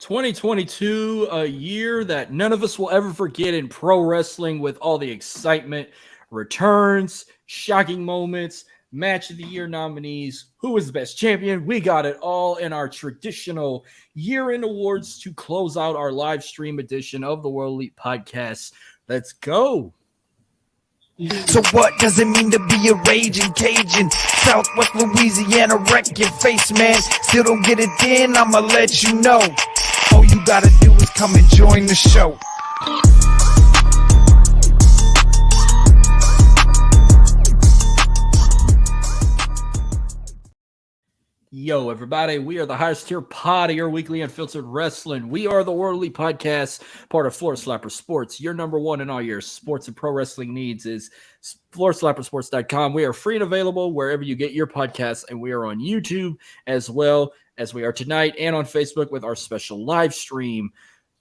2022, a year that none of us will ever forget in pro wrestling, with all the excitement, returns, shocking moments, match of the year nominees, who was the best champion. We got it all in our traditional year-end awards to close out our live stream edition of the World Elite Podcast. Let's go. So what does it mean to be a raging Cajun? Southwest Louisiana, wreck your face, man. Still don't get it in, I'ma let you know. All you gotta do is come and join the show. Yo, everybody, we are the highest tier pod of your weekly unfiltered wrestling. We are the World Elite Podcast, part of Floor Slapper Sports. Your number one in all your sports and pro wrestling needs is floorslappersports.com. We are free and available wherever you get your podcasts, and we are on YouTube as well as we are tonight, and on Facebook with our special live stream.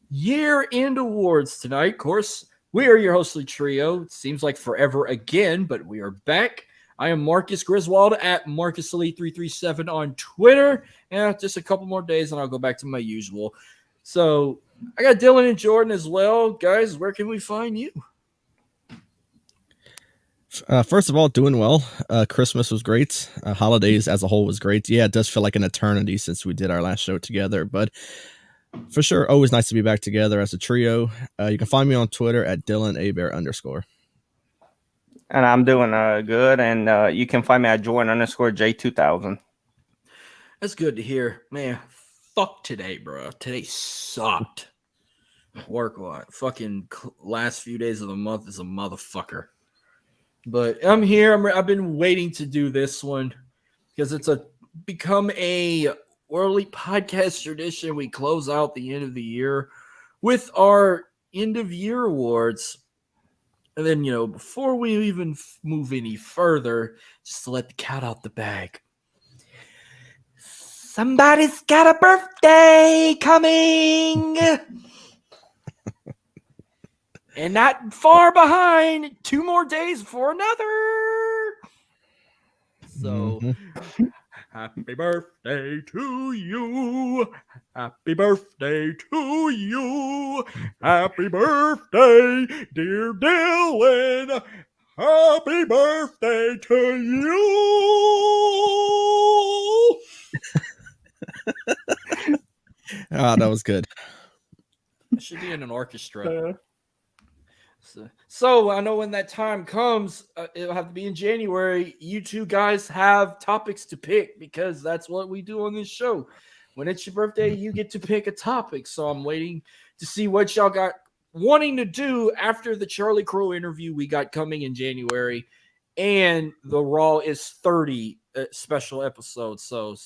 Year-end awards tonight. Of course, we are your hostly trio. It seems like forever again, but we are back. I am Marcus Griswold at MarcusElite337 on Twitter. And just a couple more days and I'll go back to my usual. So I got Dylan and Jordan as well. Guys, where can we find you? First of all, doing well. Christmas was great. Holidays as a whole was great. Yeah, it does feel like an eternity since we did our last show together. But for sure, always nice to be back together as a trio. You can find me on Twitter at DylanAbear_. And I'm doing good, and you can find me at Jordan_J2000. That's good to hear. Man, fuck today, bro. Today sucked. Work-wise. Fucking last few days of the month is a motherfucker. But I'm here. I've been waiting to do this one because it's become a World Elite Podcast tradition. We close out the end of the year with our end-of-year awards. And then, before we even move any further, just to let the cat out the bag. Somebody's got a birthday coming. And not far behind, 2 more days before another. So, happy birthday to you. Happy birthday to you. Happy birthday, dear Dylan. Happy birthday to you. Ah, that was good. I should be in an orchestra. So I know when that time comes, it'll have to be in January. You two guys have topics to pick because that's what we do on this show. When it's your birthday, you get to pick a topic. So I'm waiting to see what y'all got wanting to do after the Charlie Crow interview we got coming in January, and the Raw is 30 special episodes. So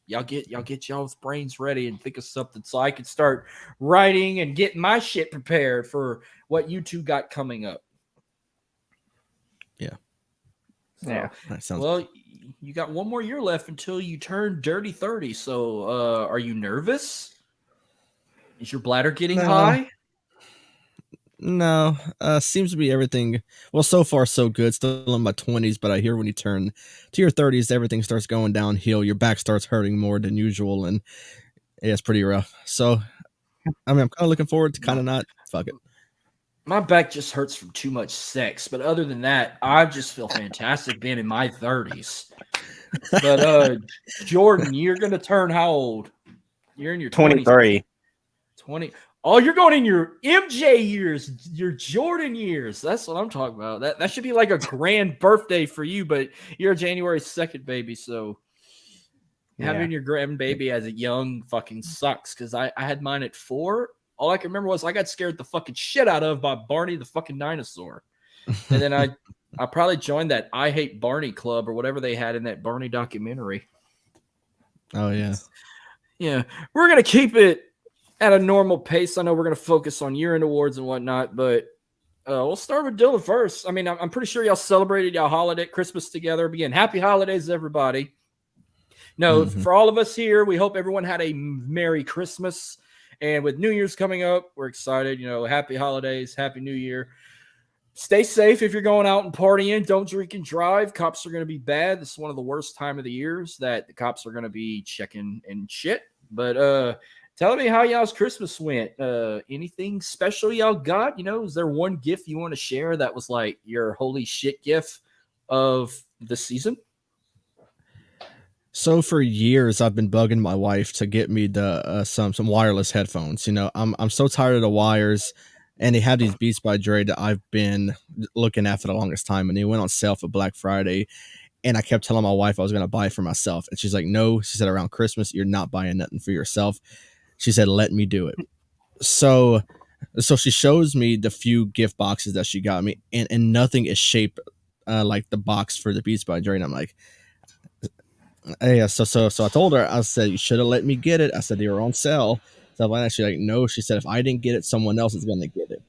y'all get y'all's brains ready and think of something so I can start writing and getting my shit prepared for what you two got coming up. Yeah. So, yeah. That sounds well, you got 1 more year left until you turn dirty 30. So are you nervous? Is your bladder getting high? No, seems to be everything. Well, so far so good. Still in my 20s, but I hear when you turn to your 30s, everything starts going downhill. Your back starts hurting more than usual, and yeah, it's pretty rough. So, I'm kind of looking forward to kind of not. Fuck it. My back just hurts from too much sex, but other than that, I just feel fantastic being in my 30s. But Jordan, you're gonna turn how old? You're in your 23. 20. Oh, you're going in your MJ years, your Jordan years. That's what I'm talking about. That should be like a grand birthday for you, but you're a January 2nd baby, so having your grandbaby as a young fucking sucks, because I had mine at 4. All I can remember was I got scared the fucking shit out of by Barney the fucking dinosaur. And then I probably joined that I Hate Barney club or whatever they had in that Barney documentary. Oh, yeah. Yeah. We're going to keep it at a normal pace. I know we're going to focus on year-end awards and whatnot, but we'll start with Dylan first. I mean, I'm pretty sure y'all celebrated y'all holiday Christmas together. Again, happy holidays, everybody. No, for all of us here, we hope everyone had a Merry Christmas. And with New Year's coming up, we're excited. Happy holidays, Happy New Year. Stay safe if you're going out and partying. Don't drink and drive. Cops are going to be bad. This is one of the worst time of the years that the cops are going to be checking and shit. But tell me how y'all's Christmas went. Anything special y'all got? Is there one gift you want to share that was like your holy shit gift of the season? So for years, I've been bugging my wife to get me the some wireless headphones. I'm so tired of the wires, and they have these Beats by Dre that I've been looking at for the longest time, and they went on sale for Black Friday. And I kept telling my wife I was gonna buy it for myself, and she's like, "No," she said, "around Christmas, you're not buying nothing for yourself." She said, "Let me do it." So, so she shows me the few gift boxes that she got me, and nothing is shaped like the box for the Beats by Dre. And I'm like, yeah, so I told her, I said, you should have let me get it. I said they were on sale. So I'm actually like, no. She said, if I didn't get it, someone else is gonna get it.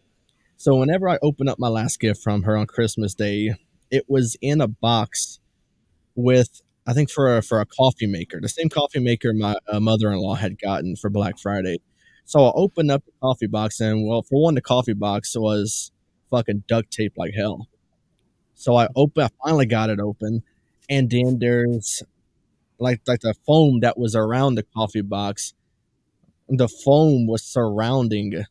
So whenever I opened up my last gift from her on Christmas Day, it was in a box with, I think, for a coffee maker, the same coffee maker my mother-in-law had gotten for Black Friday. So I opened up the coffee box, and well, for one, the coffee box was fucking duct tape like hell. So I finally got it open, and then there's like the foam that was around the coffee box. The foam was surrounding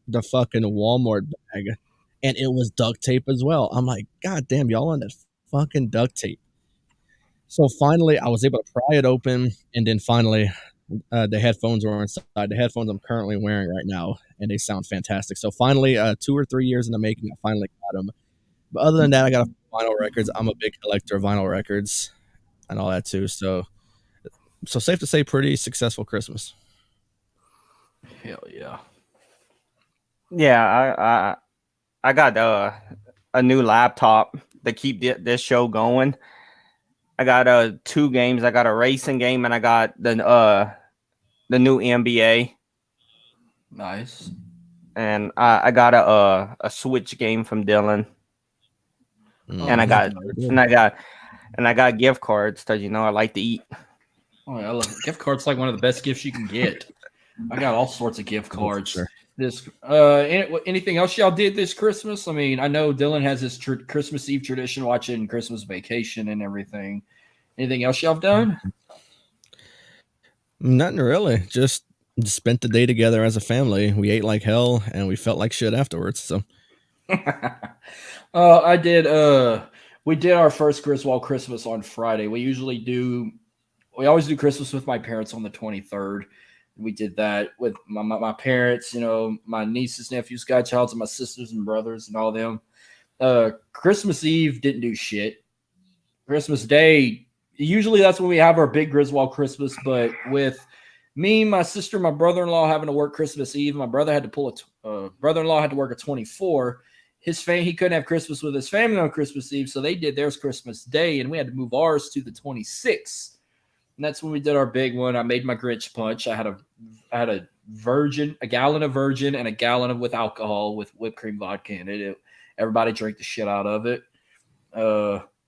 the fucking Walmart bag, and it was duct tape as well. I'm like, God damn, y'all on that fucking duct tape. So finally, I was able to pry it open, and then finally, the headphones were inside. The headphones I'm currently wearing right now, and they sound fantastic. So finally, 2 or 3 years in the making, I finally got them. But other than that, I got vinyl records. I'm a big collector of vinyl records and all that too. So safe to say, pretty successful Christmas. Hell yeah. Yeah, I got a new laptop to keep this show going. I got 2 games. I got a racing game, and I got the new NBA. Nice. And I got a Switch game from Dylan. And I got gift cards because I like to eat. Oh, yeah, gift cards like one of the best gifts you can get. I got all sorts of gift cards. Sure. This anything else y'all did this Christmas? I mean, I know Dylan has his Christmas Eve tradition, watching Christmas Vacation and everything. Anything else y'all have done? Nothing really. Just spent the day together as a family. We ate like hell, and we felt like shit afterwards. So, I did. We did our first Griswold Christmas on Friday. We always do Christmas with my parents on the 23rd. We did that with my parents, my nieces, nephews, godchilds, and my sisters and brothers and all of them. Christmas Eve didn't do shit. Christmas Day, usually that's when we have our big Griswold Christmas, but with me, my sister, my brother-in-law having to work Christmas Eve, my brother had to brother-in-law had to work a 24. He couldn't have Christmas with his family on Christmas Eve, so they did theirs Christmas Day, and we had to move ours to the 26th. And that's when we did our big one. I made my Grinch punch. I had a gallon of virgin, and a gallon of with alcohol with whipped cream vodka in it. Everybody drank the shit out of it.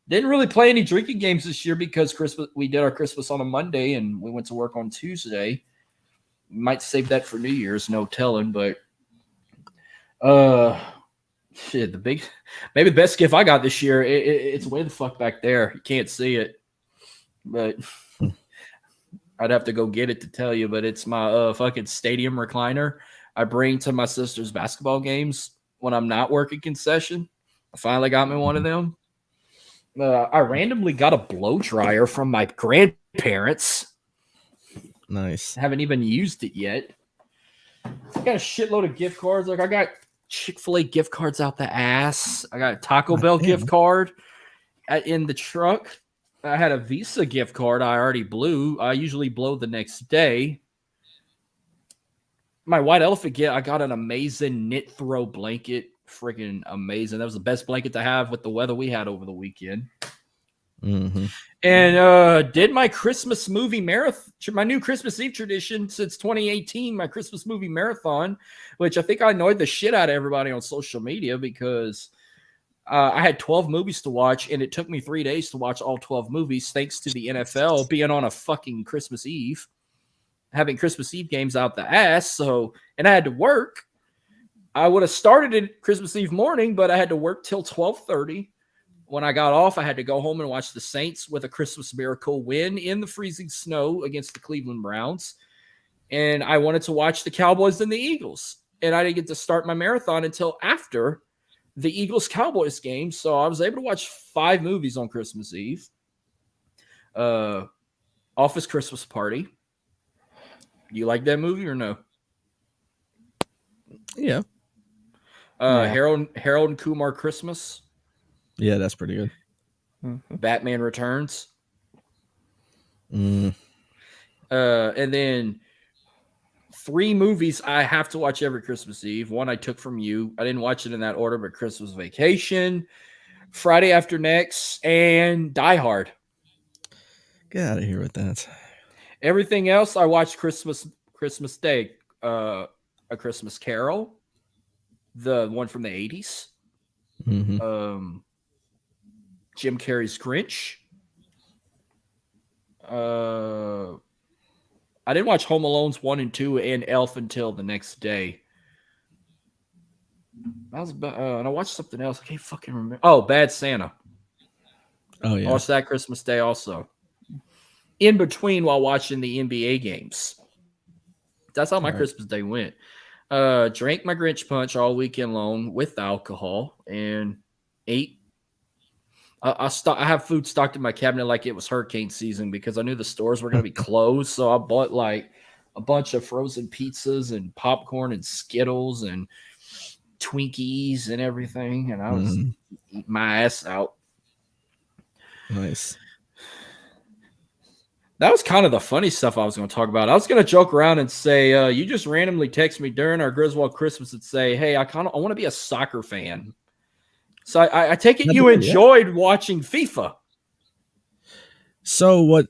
Didn't really play any drinking games this year because we did our Christmas on a Monday and we went to work on Tuesday. Might save that for New Year's, no telling. But shit, maybe the best gift I got this year. It's way the fuck back there. You can't see it, but I'd have to go get it to tell you. But it's my fucking stadium recliner I bring to my sister's basketball games when I'm not working concession. I finally got me one of them. I randomly got a blow dryer from my grandparents. nice. Haven't even used it yet. I got a shitload of gift cards. Like I got Chick-fil-A gift cards out the ass. I got a Taco Bell gift card in the truck. I had a Visa gift card I already blew. I usually blow the next day. My white elephant I got an amazing knit throw blanket. Freaking amazing. That was the best blanket to have with the weather we had over the weekend. Mm-hmm. And did my Christmas movie marathon, my new Christmas Eve tradition since 2018, my Christmas movie marathon, which I think I annoyed the shit out of everybody on social media because I had 12 movies to watch, and it took me 3 days to watch all 12 movies thanks to the NFL being on a fucking Christmas Eve, having Christmas Eve games out the ass. And I had to work. I would have started it Christmas Eve morning, but I had to work till 12:30. When I got off, I had to go home and watch the Saints with a Christmas miracle win in the freezing snow against the Cleveland Browns. and I wanted to watch the Cowboys and the Eagles. And I didn't get to start my marathon until after the Eagles-Cowboys game. So I was able to watch 5 movies on Christmas Eve. Office Christmas Party. You like that movie or no? Yeah. Yeah. Harold and Kumar Christmas. Yeah, that's pretty good. Batman Returns. Mm. And then 3 movies I have to watch every Christmas Eve. One I took from you. I didn't watch it in that order, but Christmas Vacation, Friday After Next, and Die Hard. Get out of here with that. Everything else I watched Christmas Day. A Christmas Carol, the one from the 80s. Mm-hmm. Jim Carrey's Grinch. I didn't watch Home Alone's 1 and 2 and Elf until the next day. And I watched something else. I can't fucking remember. Oh, Bad Santa. Oh yeah. I watched that Christmas Day also. In between while watching the NBA games. That's how my Christmas Day went. Drank my Grinch punch all weekend long with alcohol and ate. I have food stocked in my cabinet like it was hurricane season because I knew the stores were going to be closed. So I bought like a bunch of frozen pizzas and popcorn and Skittles and Twinkies and everything. And I was eating my ass out. Nice. That was kind of the funny stuff I was going to talk about. I was going to joke around and say, you just randomly text me during our Griswold Christmas and say, hey, I want to be a soccer fan. So I take it you enjoyed watching FIFA. So what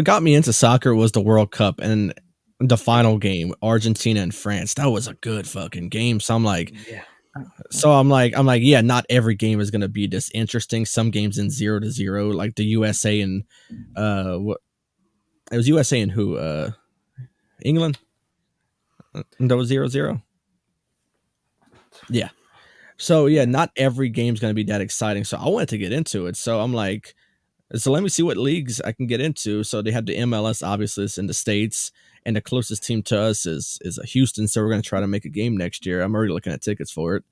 got me into soccer was the World Cup and the final game, Argentina and France. That was a good fucking game. So I'm like, yeah, not every game is gonna be this interesting. Some games in 0-0, like the USA and what it was USA and who? England? That was 0-0. Yeah. So yeah, not every game's gonna be that exciting. So I wanted to get into it. So I'm like, so let me see what leagues I can get into. So they have the MLS, obviously, it's in the States, and the closest team to us is Houston. So we're gonna try to make a game next year. I'm already looking at tickets for it.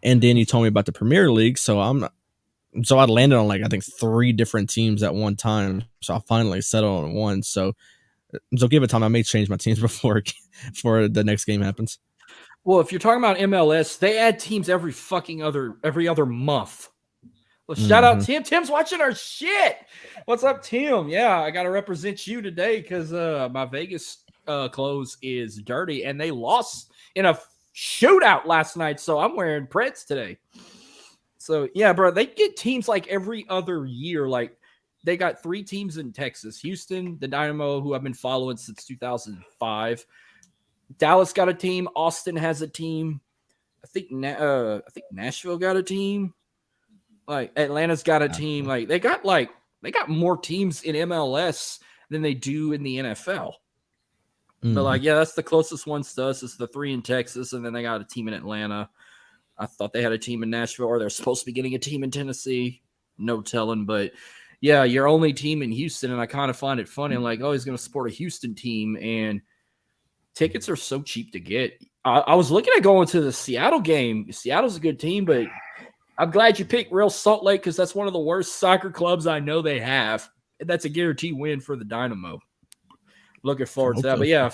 And then you told me about the Premier League, so I landed on like I think 3 different teams at one time. So I finally settled on one. So give it time. I may change my teams before the next game happens. Well, if you're talking about MLS, they add teams every other month. Well, shout out Tim. Tim's watching our shit. What's up, Tim? Yeah, I got to represent you today because my Vegas clothes is dirty, and they lost in a shootout last night, so I'm wearing Preds today. So, yeah, bro, they get teams like every other year. Like, they got 3 teams in Texas. Houston, the Dynamo, who I've been following since 2005. Dallas got a team. Austin has a team. I think Nashville got a team. Like Atlanta's got a team. Like they got more teams in MLS than they do in the NFL. But like, yeah, that's the closest ones to us is the 3 in Texas, and then they got a team in Atlanta. I thought they had a team in Nashville, or they're supposed to be getting a team in Tennessee. No telling, but yeah, your only team in Houston, and I kind of find it funny. I'm like, oh, he's going to support a Houston team, and tickets are so cheap to get. I was looking at going to the Seattle game. Seattle's a good team, but I'm glad you picked Real Salt Lake because that's one of the worst soccer clubs I know they have. And that's a guaranteed win for the Dynamo. Looking forward to that. But yeah,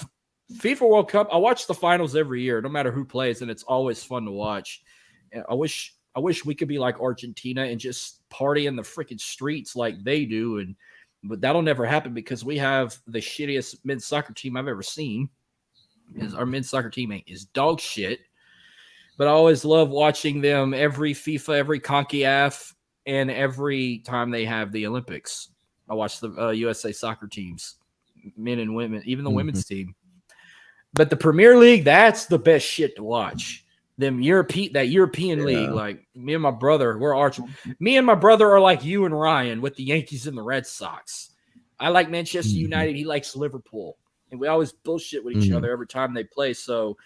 FIFA World Cup, I watch the finals every year, no matter who plays, and it's always fun to watch. And I wish we could be like Argentina and just party in the freaking streets like they do. But that'll never happen because we have the shittiest men's soccer team I've ever seen. Our men's soccer team is dog shit. But I always love watching them every FIFA, every CONCACAF, and every time they have the Olympics. I watch the USA soccer teams, men and women, even the women's team. But the Premier League, that's the best shit to watch. That European league, like me and my brother, me and my brother are like you and Ryan with the Yankees and the Red Sox. I like Manchester United. He likes Liverpool. And we always bullshit with each other every time they play. So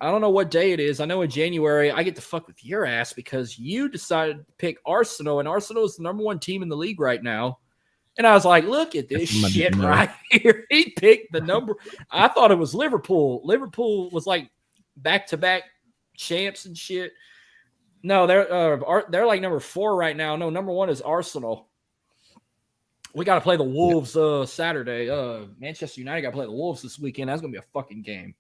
I don't know what day it is. I know in January I get to fuck with your ass because you decided to pick Arsenal, and Arsenal is the number 1 team in the league right now. And I was like, look at That's this something I didn't shit know. right here. He picked the number. I thought it was Liverpool. Liverpool was like back-to-back champs and shit. No, they're like number 4 right now. No, number 1 is Arsenal. We got to play the Wolves Saturday. Manchester United got to play the Wolves this weekend. That's gonna be a fucking game.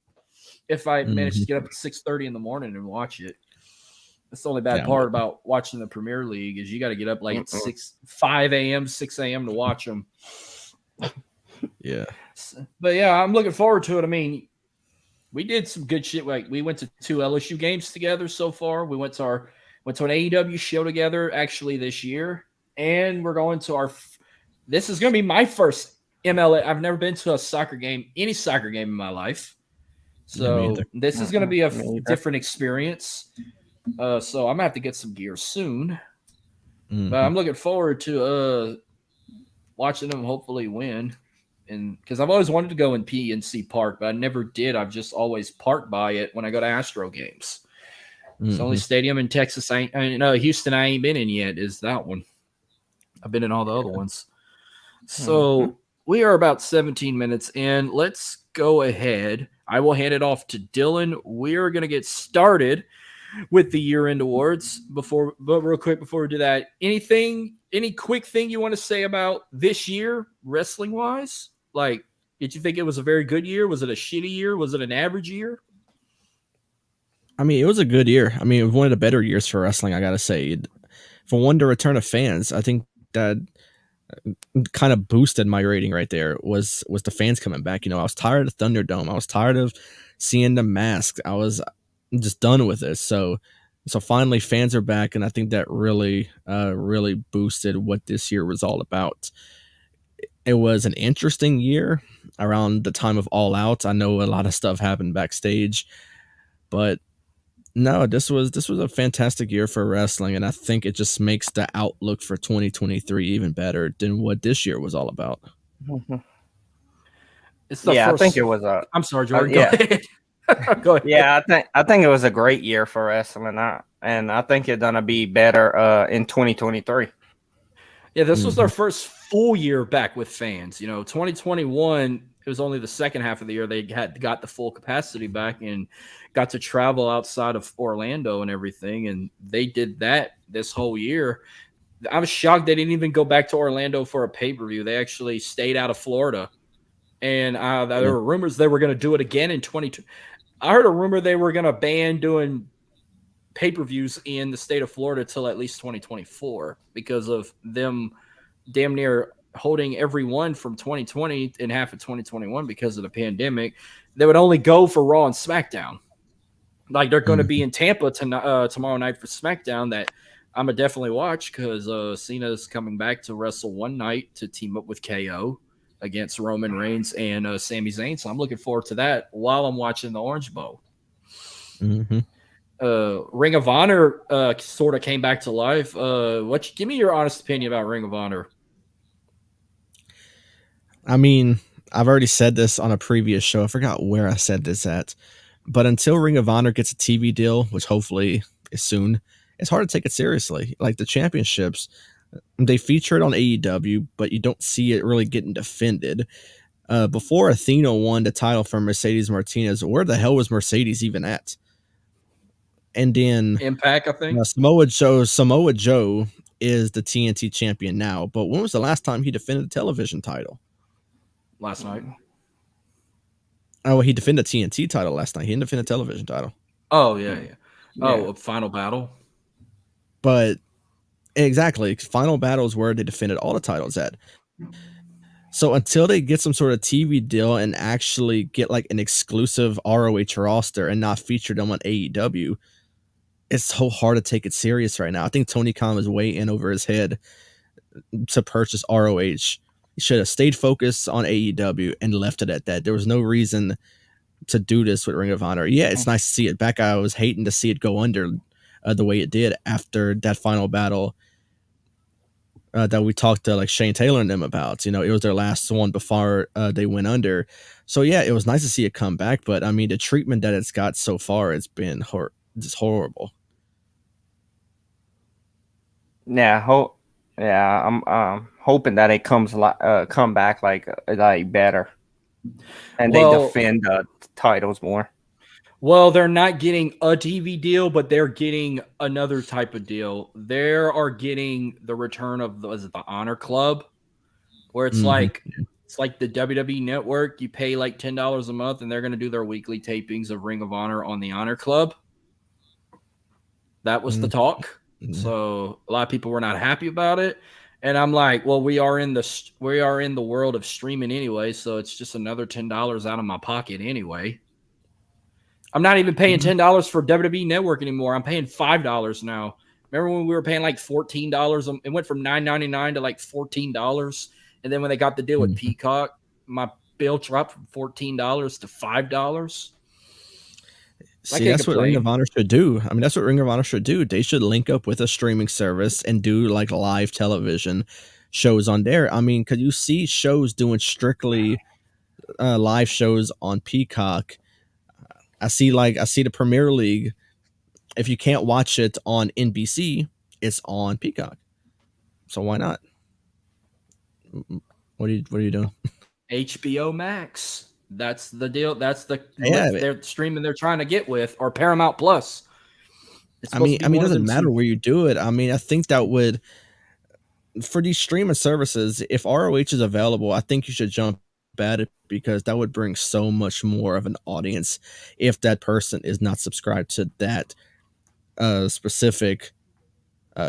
If I manage to get up at 6:30 in the morning and watch it. That's the only bad part about watching the Premier League is you got to get up like at 5 a.m., 6 a.m. to watch them. Yeah. But yeah, I'm looking forward to it. I mean, we did some good shit. Like we went to 2 LSU games together so far. We went to an AEW show together actually this year, and we're going to this is going to be my first MLA. I've never been to a soccer game, any soccer game in my life. So this is going to be a different experience. So I'm gonna have to get some gear soon. But I'm looking forward to watching them hopefully win. And because I've always wanted to go in PNC Park, but I never did. I've just always parked by it when I go to Astro games. It's the only stadium in Texas. Houston I ain't been in yet is that one. I've been in all the other ones. So we are about 17 minutes in. Let's go ahead. I will hand it off to Dylan. We're going to get started with the year-end awards. But real quick before we do that, any quick thing you want to say about this year, wrestling-wise? Like, did you think it was a very good year? Was it a shitty year? Was it an average year? I mean, it was a good year. I mean, it was one of the better years for wrestling, I gotta say. For one, to return of fans, I think that kind of boosted my rating right there was the fans coming back. You know, I was tired of Thunderdome. I was tired of seeing the mask. I was just done with it. So finally fans are back, and I think that really boosted what this year was all about. It was an interesting year around the time of All Out. I know a lot of stuff happened backstage, but no, this was a fantastic year for wrestling, and I think it just makes the outlook for 2023 even better than what this year was all about. It's the first... I think it was I'm sorry, Jordan. Go ahead. Go ahead. Yeah, I think it was a great year for wrestling, and I think it's gonna be better in 2023. Yeah, this was their first full year back with fans. You know, 2021, it was only the second half of the year they got the full capacity back and got to travel outside of Orlando and everything, and they did that this whole year. I was shocked they didn't even go back to Orlando for a pay-per-view. They actually stayed out of Florida, and there were rumors they were going to do it again in 2022. I heard a rumor they were going to ban doing pay-per-views in the state of Florida till at least 2024 because of them damn near holding every one from 2020 and half of 2021 because of the pandemic. They would only go for Raw and SmackDown. Like they're going to be in Tampa tomorrow night for SmackDown that I'm going to definitely watch because Cena's coming back to wrestle one night to team up with KO against Roman Reigns and Sami Zayn. So I'm looking forward to that while I'm watching the Orange Bowl. Ring of Honor sort of came back to life. Give me your honest opinion about Ring of Honor. I mean, I've already said this on a previous show. I forgot where I said this at. But until Ring of Honor gets a TV deal, which hopefully is soon, it's hard to take it seriously. Like the championships, they feature it on AEW, but you don't see it really getting defended. Before Athena won the title from Mercedes Martinez, where the hell was Mercedes even at? And then Impact, I think. Samoa Joe is the TNT champion now. But when was the last time he defended the television title? Last night. Oh, he defended the TNT title last night. He didn't defend the television title. Oh, yeah. Oh, Final Battle. But exactly, Final Battle is where they defended all the titles at. So until they get some sort of TV deal and actually get like an exclusive ROH roster and not feature them on AEW, it's so hard to take it serious right now. I think Tony Khan is way in over his head to purchase ROH. He should have stayed focused on AEW and left it at that. There was no reason to do this with Ring of Honor. Yeah, it's nice to see it back. I was hating to see it go under the way it did after that Final Battle that we talked to like Shane Taylor and them about. You know, it was their last one before they went under. So yeah, it was nice to see it come back. But I mean, the treatment that it's got so far, it's been just horrible. Yeah, Yeah, I'm hoping that it come back like better, and they Well, defend the titles more. well, they're not getting a TV deal, but they're getting another type of deal. They are getting the return of is it the Honor Club, where Hmm. it's like the WWE Network. You pay like $10 a month, and they're going to do their weekly tapings of Ring of Honor on the Honor Club. That was the talk. Mm-hmm. So a lot of people were not happy about it, and I'm like, well, we are in the world of streaming anyway, so it's just another $10 out of my pocket anyway. I'm not even paying $10 for WWE Network anymore. I'm paying $5 now. Remember when we were paying like $14? It went from $9.99 to like $14, and then when they got the deal with Peacock, my bill dropped from $14 to $5. I See, can't that's what Ring of complain. Honor should do. I mean, that's what Ring of Honor should do. They should link up with a streaming service and do like live television shows on there. I mean, could you see shows doing strictly live shows on Peacock? I see the Premier League. If you can't watch it on NBC, it's on Peacock. So why not? What are you doing? HBO Max. That's the deal. That's the Yeah, lift they're streaming they're trying to get with, or Paramount Plus. It's I supposed mean, to be I mean, it one of doesn't them matter two. where you do it. I mean, I think that would for these streaming services, if ROH is available, I think you should jump at it because that would bring so much more of an audience if that person is not subscribed to that specific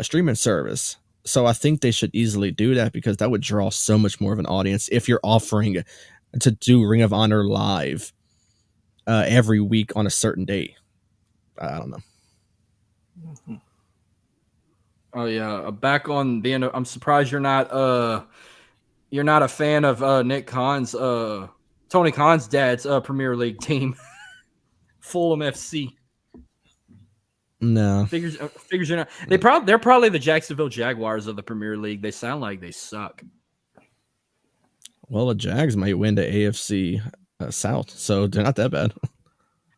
streaming service. So I think they should easily do that because that would draw so much more of an audience if you're offering to do Ring of Honor live every week on a certain day. I don't know. Oh yeah, back on being. I'm surprised you're not a fan of Nick Khan's Tony Khan's dad's Premier League team, Fulham FC. No. Figures you're not. They're probably the Jacksonville Jaguars of the Premier League. They sound like they suck. Well, the Jags might win the AFC South, so they're not that bad.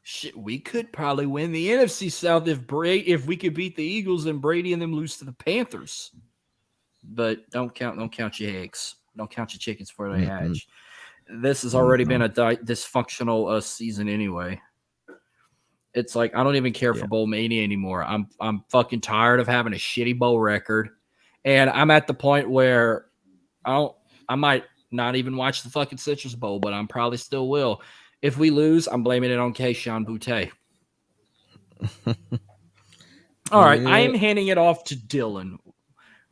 Shit, we could probably win the NFC South if we could beat the Eagles and Brady and them lose to the Panthers. But don't count your eggs. Don't count your chickens before they Mm-mm. hatch. This has already been No. a dysfunctional season anyway. It's like I don't even care for Yeah. Bowl Mania anymore. I'm fucking tired of having a shitty bowl record, and I'm at the point where I might not even watch the fucking Citrus Bowl, but I'm probably still will. If we lose, I'm blaming it on Keishawn Boutte. All right, I Yeah. am handing it off to Dylan.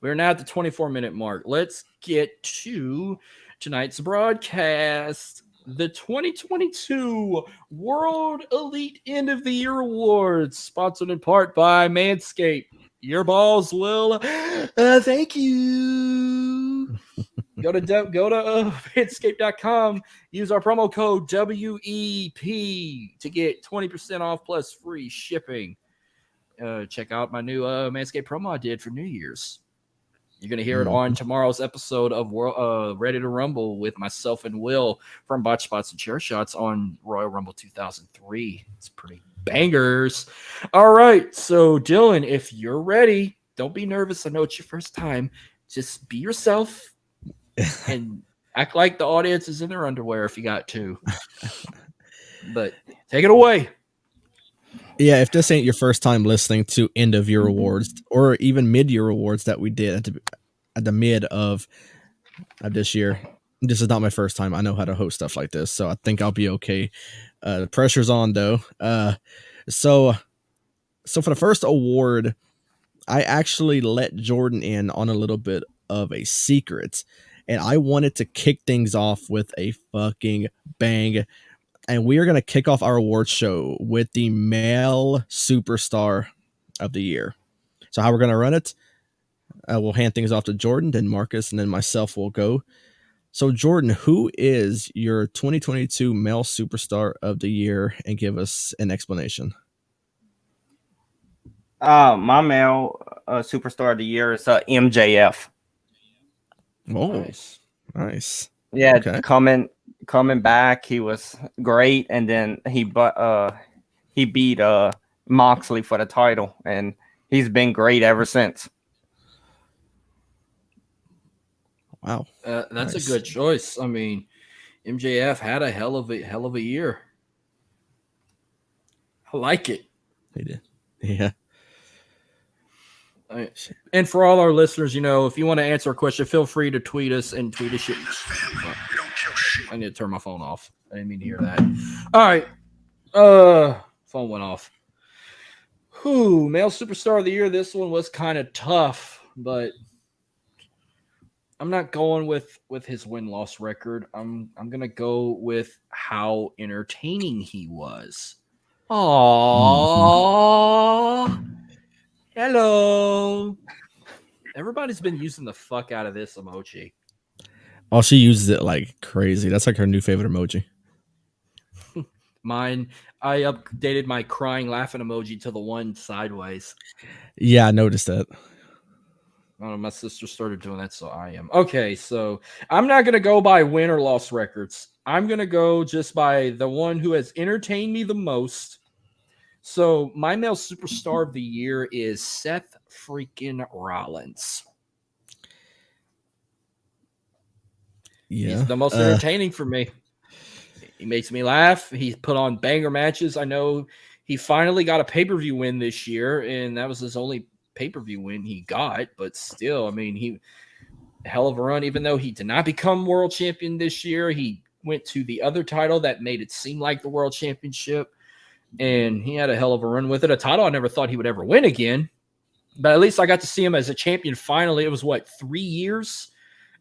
We're now at the 24-minute mark. Let's get to tonight's broadcast. The 2022 World Elite End of the Year Awards, sponsored in part by Manscaped. Your balls will thank you. Go to manscaped.com. Use our promo code WEP to get 20% off plus free shipping. Check out my new Manscaped promo I did for New Year's. You're going to hear it on tomorrow's episode of Ready to Rumble with myself and Will from Botch Spots and Chair Shots on Royal Rumble 2003. It's pretty bangers. All right. So, Dylan, if you're ready, don't be nervous. I know it's your first time. Just be yourself and act like the audience is in their underwear if you got to. But take it away. Yeah, if this ain't your first time listening to end of year awards or even mid year awards that we did at the mid of this year, this is not my first time. I know how to host stuff like this, so I think I'll be okay. The pressure's on though. So for the first award, I actually let Jordan in on a little bit of a secret, and I wanted to kick things off with a fucking bang. And we are going to kick off our award show with the male superstar of the year. So how we're going to run it, we'll hand things off to Jordan, then Marcus, and then myself will go. So Jordan, who is your 2022 male superstar of the year? And give us an explanation. My male superstar of the year is MJF. Oh, Nice. Yeah, Okay. coming back, he was great, and then he beat Moxley for the title, and he's been great ever since. Wow. That's Nice. a good choice. I mean, MJF had a hell of a year. I like it. He did. Yeah. And for all our listeners, if you want to answer a question, feel free to tweet us and tweet us. I need to turn my phone off. I didn't mean to hear that. All right. Phone went off. Male superstar of the year. This one was kind of tough, but I'm not going with his win-loss record. I'm gonna go with how entertaining he was. Aww. Hello. Everybody's been using the fuck out of this emoji. Oh, she uses it like crazy. That's like her new favorite emoji. Mine, I updated my crying laughing emoji to the one sideways. Yeah, I noticed that. My sister started doing that, so I am. Okay, so I'm not going to go by win or loss records. I'm going to go just by the one who has entertained me the most. So my male superstar of the year is Seth freaking Rollins. Yeah. He's the most entertaining for me. He makes me laugh. He's put on banger matches. I know he finally got a pay-per-view win this year, and that was his only pay-per-view win he got. But still, I mean, he hell of a run. Even though he did not become world champion this year, he went to the other title that made it seem like the world championship, and he had a hell of a run with it. A title I never thought he would ever win again, but at least I got to see him as a champion finally. It was, 3 years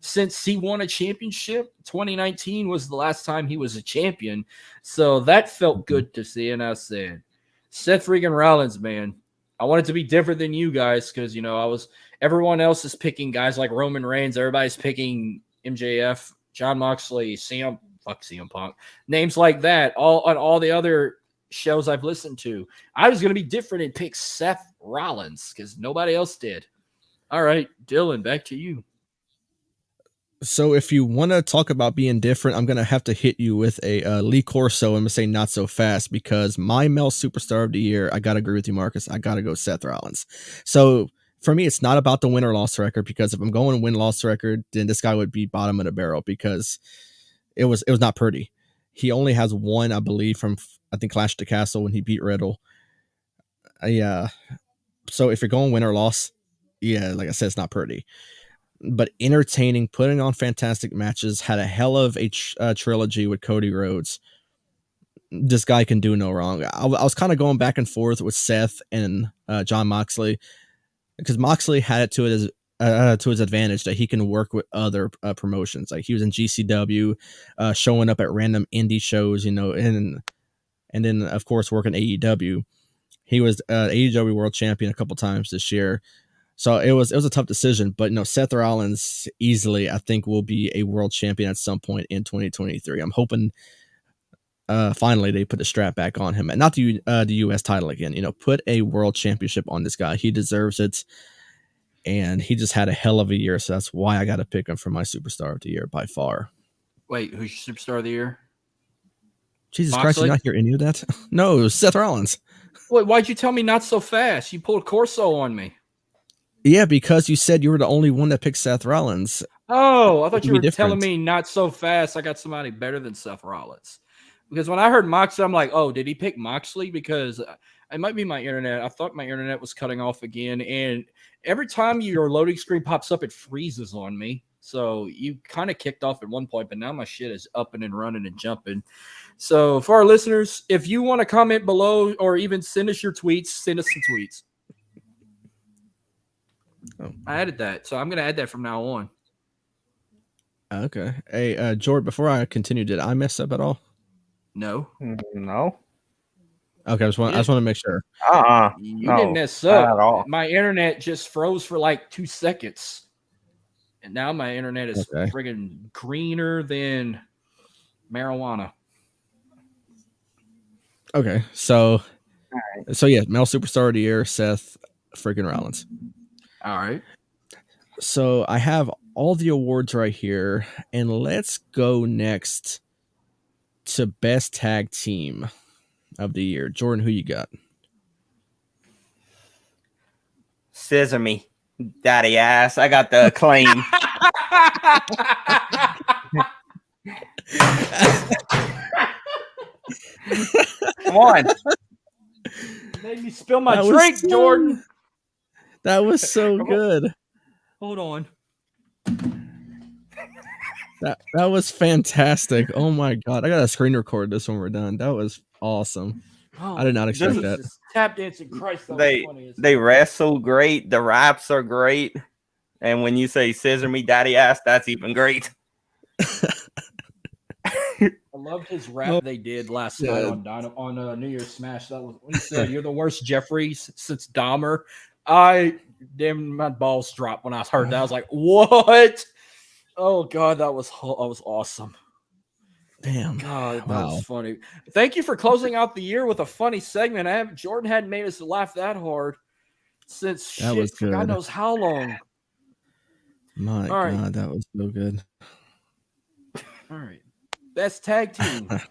since he won a championship. 2019 was the last time he was a champion. So that felt good to see. And I said, Seth freaking Rollins, man, I want it to be different than you guys because, everyone else is picking guys like Roman Reigns. Everybody's picking MJF, John Moxley, CM Punk, names like that, all on all the other shows I've listened to. I was going to be different and pick Seth Rollins because nobody else did. All right, Dylan, back to you. So if you want to talk about being different, I'm going to have to hit you with a Lee Corso. I'm going to say not so fast because my male superstar of the year, I got to agree with you, Marcus. I got to go Seth Rollins. So for me, it's not about the win or loss record because if I'm going win-loss record, then this guy would be bottom of the barrel because it was not pretty. He only has one, I believe, from, I think, Clash of the Castle when he beat Riddle. Yeah. So if you're going win or loss, yeah, like I said, it's not pretty. But entertaining, putting on fantastic matches, had a hell of a trilogy with Cody Rhodes. This guy can do no wrong. I was kind of going back and forth with Seth and John Moxley because Moxley had it to his advantage that he can work with other promotions. Like he was in GCW, showing up at random indie shows, and then of course working AEW. He was AEW World Champion a couple times this year. So it was a tough decision, but Seth Rollins easily, I think, will be a world champion at some point in 2023. I'm hoping finally they put the strap back on him, and not the U.S. title again. Put a world championship on this guy. He deserves it, and he just had a hell of a year. So that's why I got to pick him for my superstar of the year by far. Wait, who's your superstar of the year? Jesus Christ, you not hear any of that? No, it was Seth Rollins. Wait, why'd you tell me not so fast? You pulled Corso on me. Yeah, because you said you were the only one that picked Seth Rollins. Oh, I thought you were telling me not so fast. I got somebody better than Seth Rollins. Because when I heard Moxley, I'm like, oh, did he pick Moxley? Because it might be my internet. I thought my internet was cutting off again. And every time your loading screen pops up, it freezes on me. So you kind of kicked off at one point, but now my shit is up and running and jumping. So for our listeners, if you want to comment below or even send us your tweets, send us some tweets. Oh. I added that, so I'm going to add that from now on. Okay. Hey, Jordan, before I continue, did I mess up at all? No. Okay, I just want to make sure. You didn't mess up at all. My internet just froze for like 2 seconds, and now my internet is friggin' greener than marijuana. Okay, so yeah, male superstar of the year, Seth friggin' Rollins. All right. So I have all the awards right here, and let's go next to best tag team of the year. Jordan, who you got? Scissor me, daddy ass. I got the Acclaim. Come on. Made me spill my That drink, was so, Jordan. That was so Come on. good. Hold on. That was fantastic. Oh my god. I gotta screen record this when we're done. That was awesome. Oh, I did not expect that. Jesus. Tap dancing Christ, that was funny. They wrestle great. The raps are great. And when you say "scissor me, daddy ass," that's even great. I loved his rap they did last night yeah. on New Year's Smash. That was when he said, "You're the worst Jeffrey since Dahmer." Damn, my balls dropped when I heard that. I was like, "What?" Oh god, that was awesome. Damn. God, that Wow. was funny. Thank you for closing out the year with a funny segment. Jordan hadn't made us laugh that hard since That was for God good. knows how long. My All right. god, that was so good. All right. Best tag team. That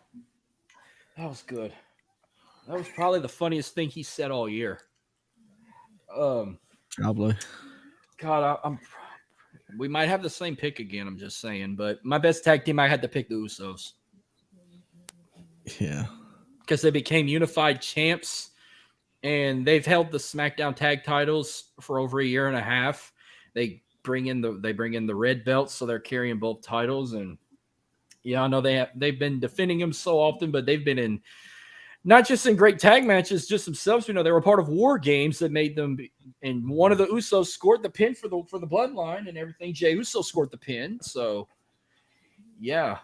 was good. That was probably the funniest thing he said all year. Probably. God, we might have the same pick again. I'm just saying, but my best tag team, I had to pick the Usos Yeah. because they became unified champs, and they've held the SmackDown tag titles for over a year and a half. They bring in the red belts, so they're carrying both titles. And yeah, I know they've been defending them so often, but they've been in. Not just in great tag matches, just themselves. You know, they were part of War Games that made them. And one of the Usos scored the pin for the Bloodline and everything. Jey Uso scored the pin. So, yeah.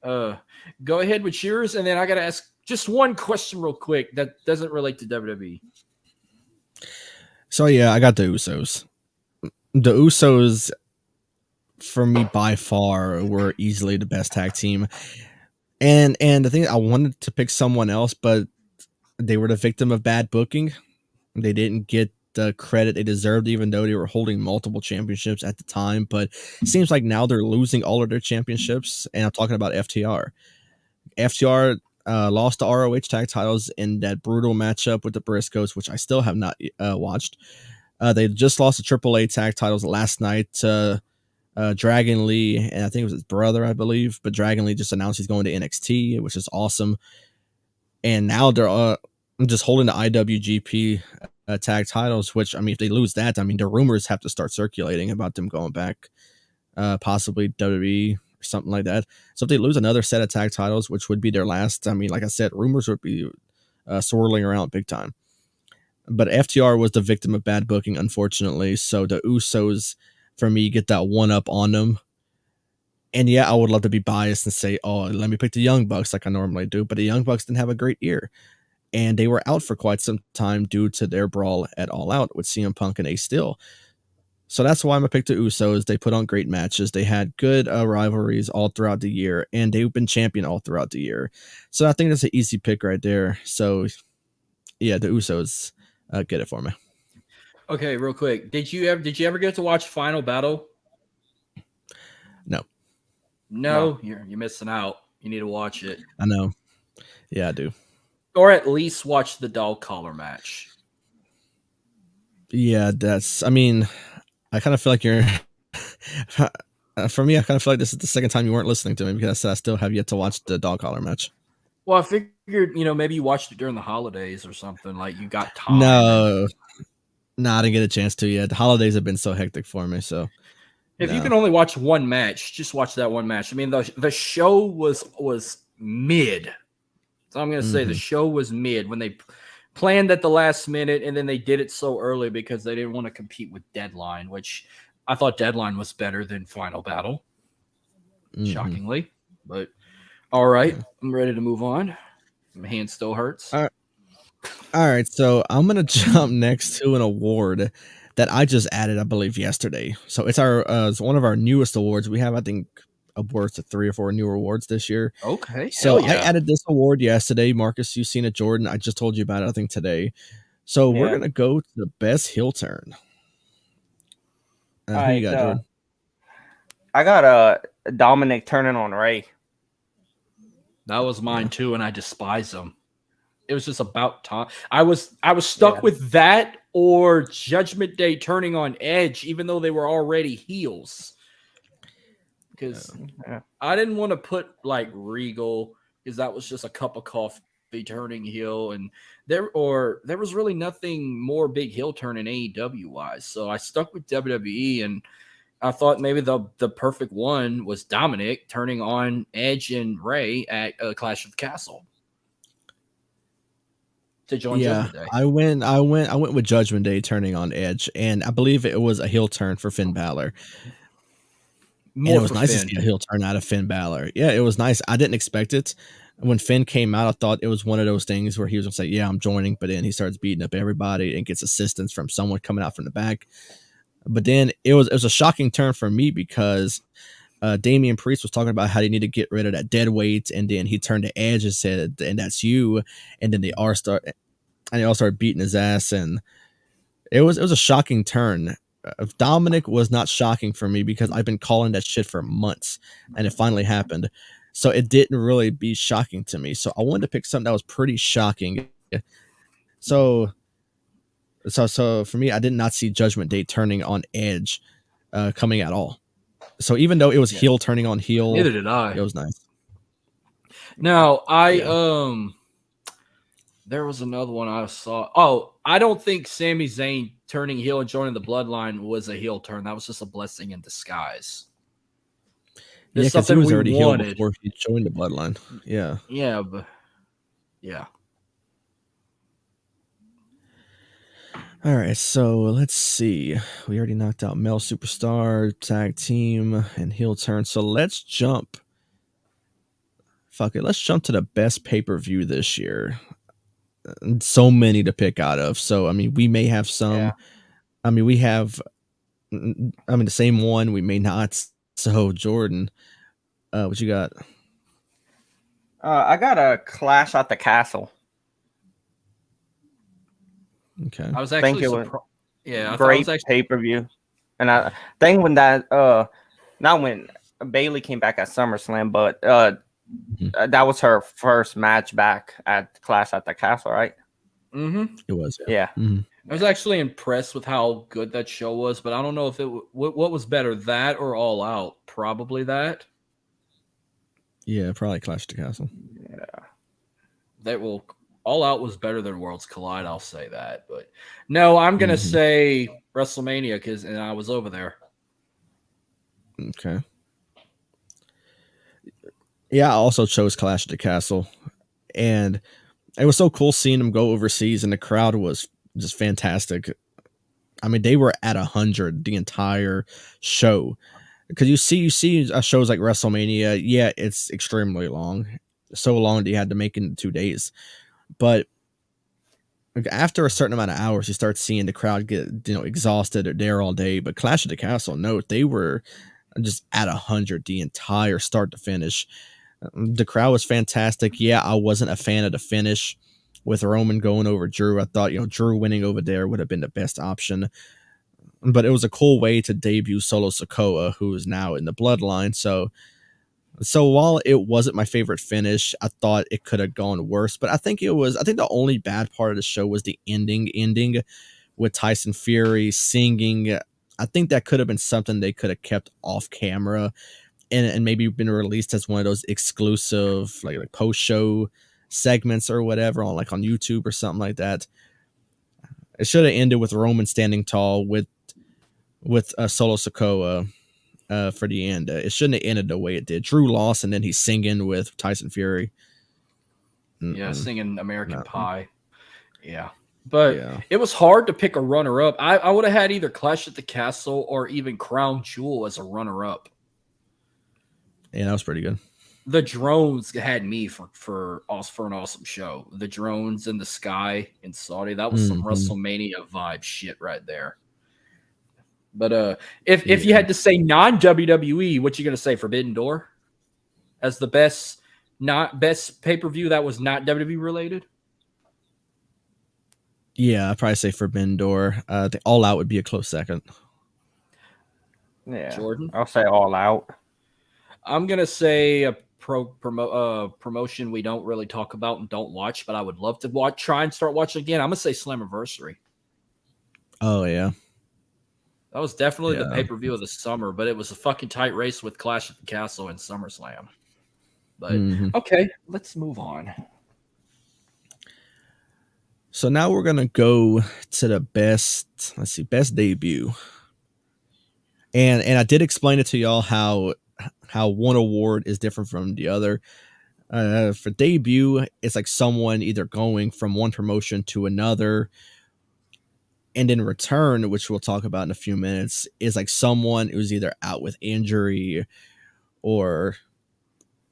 Go ahead with yours, and then I got to ask just one question real quick that doesn't relate to WWE. So yeah, I got the Usos. The Usos, for me, by far, were easily the best tag team. And the thing, I wanted to pick someone else, but they were the victim of bad booking. They didn't get the credit they deserved, even though they were holding multiple championships at the time. But it seems like now they're losing all of their championships. And I'm talking about FTR. FTR lost the ROH tag titles in that brutal matchup with the Briscoes, which I still have not watched. They just lost the AAA tag titles last night to Dragon Lee, and I think it was his brother, I believe. But Dragon Lee just announced he's going to NXT, which is awesome. And now they're just holding the IWGP tag titles, which, I mean, if they lose that, I mean, the rumors have to start circulating about them going back, possibly WWE or something like that. So if they lose another set of tag titles, which would be their last, I mean, like I said, rumors would be swirling around big time. But FTR was the victim of bad booking, unfortunately. So the Usos, for me, get that one up on them. And yeah, I would love to be biased and say, oh, let me pick the Young Bucks like I normally do. But the Young Bucks didn't have a great year. And they were out for quite some time due to their brawl at All Out with CM Punk and Ace Steel. So that's why I'm going to pick the Usos. They put on great matches. They had good rivalries all throughout the year. And they've been champion all throughout the year. So I think that's an easy pick right there. So yeah, the Usos get it for me. Okay, real quick. Did you ever get to watch Final Battle? No, you're missing out. You need to watch it. I know. Yeah, I do. Or at least watch the dog collar match. Yeah, I mean, I kind of feel like you're, for me, I kind of feel like this is the second time you weren't listening to me because I said I still have yet to watch the dog collar match. Well, I figured, maybe you watched it during the holidays or something, like you got time. No, I didn't get a chance to yet. The holidays have been so hectic for me, so. If you can only watch one match, just watch that one match. I mean, the show was mid. So I'm going to say the show was mid when they planned at the last minute, and then they did it so early because they didn't want to compete with Deadline, which I thought Deadline was better than Final Battle, shockingly. But all right, I'm ready to move on. My hand still hurts. All right, so I'm going to jump next to an award that I just added, I believe, yesterday. So it's it's one of our newest awards. We have, I think, upwards to 3 or 4 new awards this year. Okay. So I added this award yesterday. Marcus, you've seen it. Jordan, I just told you about it, I think, today. So we're going to go to the best heel turn. Who you got, Jordan? I got Dominic turning on Ray. That was mine too, and I despise them. It was just about time. I was stuck with that or Judgment Day turning on Edge, even though they were already heels. because Yeah. I didn't want to put like Regal because that was just a cup of coffee turning heel, and there was really nothing more big heel turn in AEW wise. So I stuck with WWE, and I thought maybe the perfect one was Dominic turning on Edge and Ray at Clash of the Castle to join Yeah, Judgment Day. I went with Judgment Day turning on Edge, and I believe it was a heel turn for Finn Balor. And More it was for nice to Finn. see a heel turn out of Finn Balor. Yeah, it was nice. I didn't expect it. When Finn came out, I thought it was one of those things where he was gonna say, "Yeah, I'm joining," but then he starts beating up everybody and gets assistance from someone coming out from the back. But then it was a shocking turn for me because Damian Priest was talking about how they need to get rid of that dead weight, and then he turned to Edge and said, "And that's you." And then they all started beating his ass, and it was a shocking turn. Dominic was not shocking for me because I've been calling that shit for months, and it finally happened. So it didn't really be shocking to me. So I wanted to pick something that was pretty shocking. So so for me, I did not see Judgment Day turning on Edge coming at all. So even though it was heel turning on heel, Neither did I. it was nice. Now Yeah. there was another one I saw. Oh, I don't think Sami Zayn turning heel and joining the Bloodline was a heel turn. That was just a blessing in disguise. Yeah, It's because he something was we already heel wanted. before he joined the Bloodline. Yeah. Yeah, but yeah. All right, so let's see. We already knocked out Male Superstar, Tag Team, and heel turn. So let's jump. Fuck it. Let's jump to the best pay per view this year. So many to pick out of. So I mean, we may have some. Yeah. I mean, we have. I mean, the same one. We may not. So Jordan, what you got? I got a Clash at the Castle. Okay. I was I think actually it was surprised. Yeah, I thought I was great actually. pay per view, and I think when that not when Bailey came back at SummerSlam, but that was her first match back at Clash at the Castle, right? Mm-hmm. It was. Yeah. Mm-hmm. I was actually impressed with how good that show was, but I don't know if it what was better, that or All Out. Probably that. Yeah, probably Clash of the Castle. Yeah. That will All Out was better than Worlds Collide. I'll say that, but no, I'm gonna Mhm. say WrestleMania because I was over there. Okay. Yeah, I also chose Clash of the Castle, and it was so cool seeing them go overseas, and the crowd was just fantastic. I mean, they were at 100 the entire show. Because you see shows like WrestleMania, yeah, it's extremely long, so long that you had to make it in 2 days. But like, after a certain amount of hours, you start seeing the crowd get exhausted or there all day. But Clash of the Castle, no, they were just at 100 the entire start to finish. The crowd was fantastic. Yeah, I wasn't a fan of the finish with Roman going over Drew. I thought Drew winning over there would have been the best option. But it was a cool way to debut Solo Sikoa, who is now in the Bloodline. So while it wasn't my favorite finish, I thought it could have gone worse. But I think the only bad part of the show was the ending with Tyson Fury singing. I think that could have been something they could have kept off camera and maybe been released as one of those exclusive like post show segments or whatever on YouTube or something like that. It should have ended with Roman standing tall with Solo Sikoa for the end. It shouldn't have ended the way it did. Drew lost, and then he's singing with Tyson Fury. Yeah, singing American No. Pie. Yeah. But Yeah. it was hard to pick a runner up. I would have had either Clash at the Castle or even Crown Jewel as a runner up. Yeah, that was pretty good. The drones had me for an awesome show. The drones in the sky in Saudi, that was some WrestleMania vibe shit right there. But if you had to say non WWE, what you gonna say? Forbidden Door as the best pay per view that was not WWE related. Yeah, I'd probably say Forbidden Door. The All Out would be a close second. Yeah. Jordan, I'll say All Out. I'm gonna say a promotion we don't really talk about and don't watch, but I would love to try and start watching again. I'm gonna say Slammiversary. Oh yeah. That was definitely the Yeah. pay-per-view of the summer, but it was a fucking tight race with Clash at the Castle and SummerSlam. But Mhm. okay, let's move on. So now we're gonna go to the best. Let's see, best debut. And I did explain it to y'all how one award is different from the other. For debut, it's like someone either going from one promotion to another, and in return, which we'll talk about in a few minutes, is like someone who's either out with injury or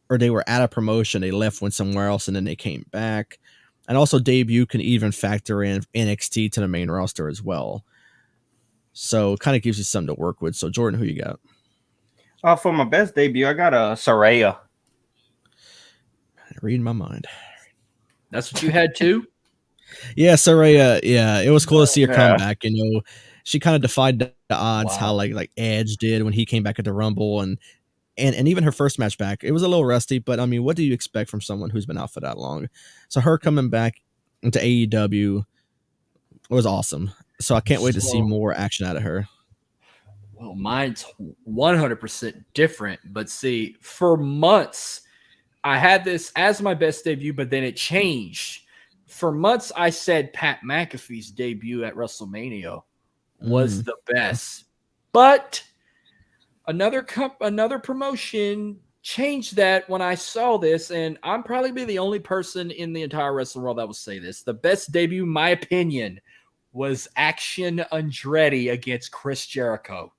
they were at a promotion, they left, went somewhere else, and then they came back. And also, debut can even factor in NXT to the main roster as well. So it kind of gives you something to work with. So Jordan, who you got? For my best debut, I got a Saraya. Reading my mind. That's what you had too? Yeah, Saraya. Yeah, it was cool to see her come Yeah. back. You know, she kind of defied the odds. Wow. How like Edge did when he came back at the Rumble, and even her first match back, it was a little rusty. But I mean, what do you expect from someone who's been out for that long? So her coming back into AEW was awesome. So I can't wait to see more action out of her. Well, mine's 100% different. But see, for months, I had this as my best debut, but then it changed. For months, I said Pat McAfee's debut at WrestleMania was the best. But another promotion changed that when I saw this, and I'm probably be the only person in the entire wrestling world that will say this. The best debut, in my opinion, was Action Andretti against Chris Jericho.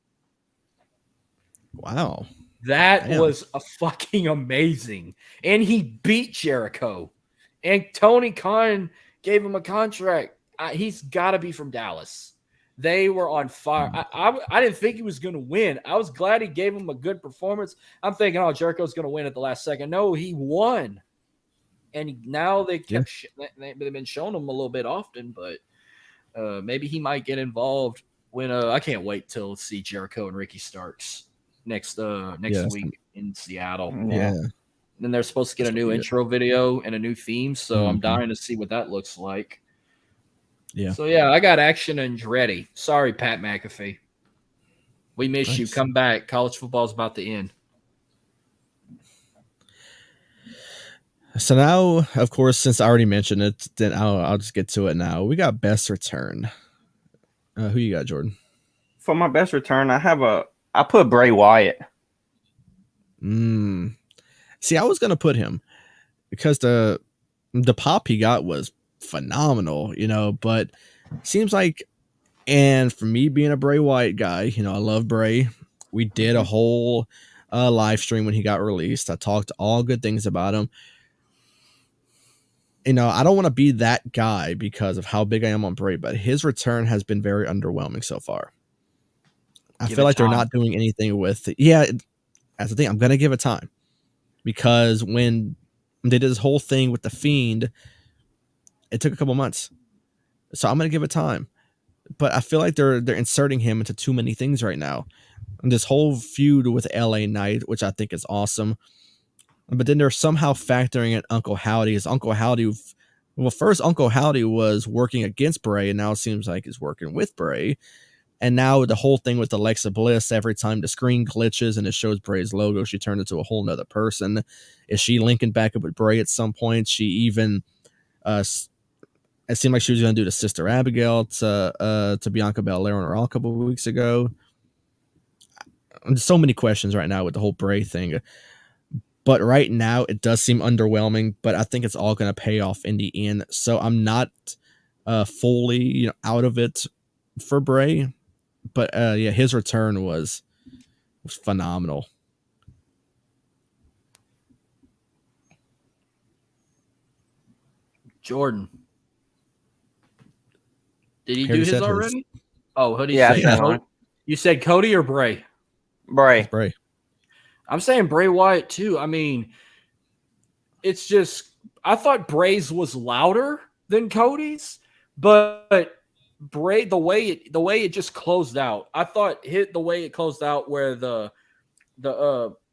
Wow. That was a fucking amazing. And he beat Jericho. And Tony Khan gave him a contract. He's got to be from Dallas. They were on fire. I didn't think he was going to win. I was glad he gave him a good performance. I'm thinking, oh, Jericho's going to win at the last second. No, he won. And now they kept they've been showing him a little bit often, but maybe he might get involved when I can't wait till see Jericho and Ricky Starks next week in Seattle. Yeah. Then they're supposed to get a new intro video and a new theme, so I'm dying to see what that looks like. Yeah. So yeah, I got Action Andretti. Sorry, Pat McAfee. We miss you. Come back. College football's about to end. So now, of course, since I already mentioned it, then I'll just get to it now. We got best return. Who you got, Jordan? For my best return, I put Bray Wyatt. See, I was gonna put him because the pop he got was phenomenal, you know, but seems like, and for me being a Bray Wyatt guy, you know, I love Bray. We did a whole live stream when he got released. I talked all good things about him. You know, I don't want to be that guy because of how big I am on Bray, but his return has been very underwhelming so far. I feel like they're not doing anything with it. Yeah, that's the thing. I'm gonna give it time because when they did this whole thing with the Fiend, it took a couple months. So I'm gonna give it time. But I feel like they're inserting him into too many things right now. And this whole feud with LA Knight, which I think is awesome. But then they're somehow factoring in Uncle Howdy. First Uncle Howdy was working against Bray, and now it seems like he's working with Bray. And now the whole thing with Alexa Bliss, every time the screen glitches and it shows Bray's logo, she turned into a whole nother person. Is she linking back up with Bray at some point? She even it seemed like she was going to do the Sister Abigail to Bianca Belair on Raw a couple of weeks ago. There's so many questions right now with the whole Bray thing. But right now, it does seem underwhelming, but I think it's all going to pay off in the end. So I'm not fully out of it for Bray. But yeah, his return was phenomenal. Jordan. Did he do his already? Oh, who did you say? You said Cody or Bray? Bray. I'm saying Bray Wyatt too. I mean, it's just I thought Bray's was louder than Cody's, but Bray the way it just closed out. I thought the way it closed out where the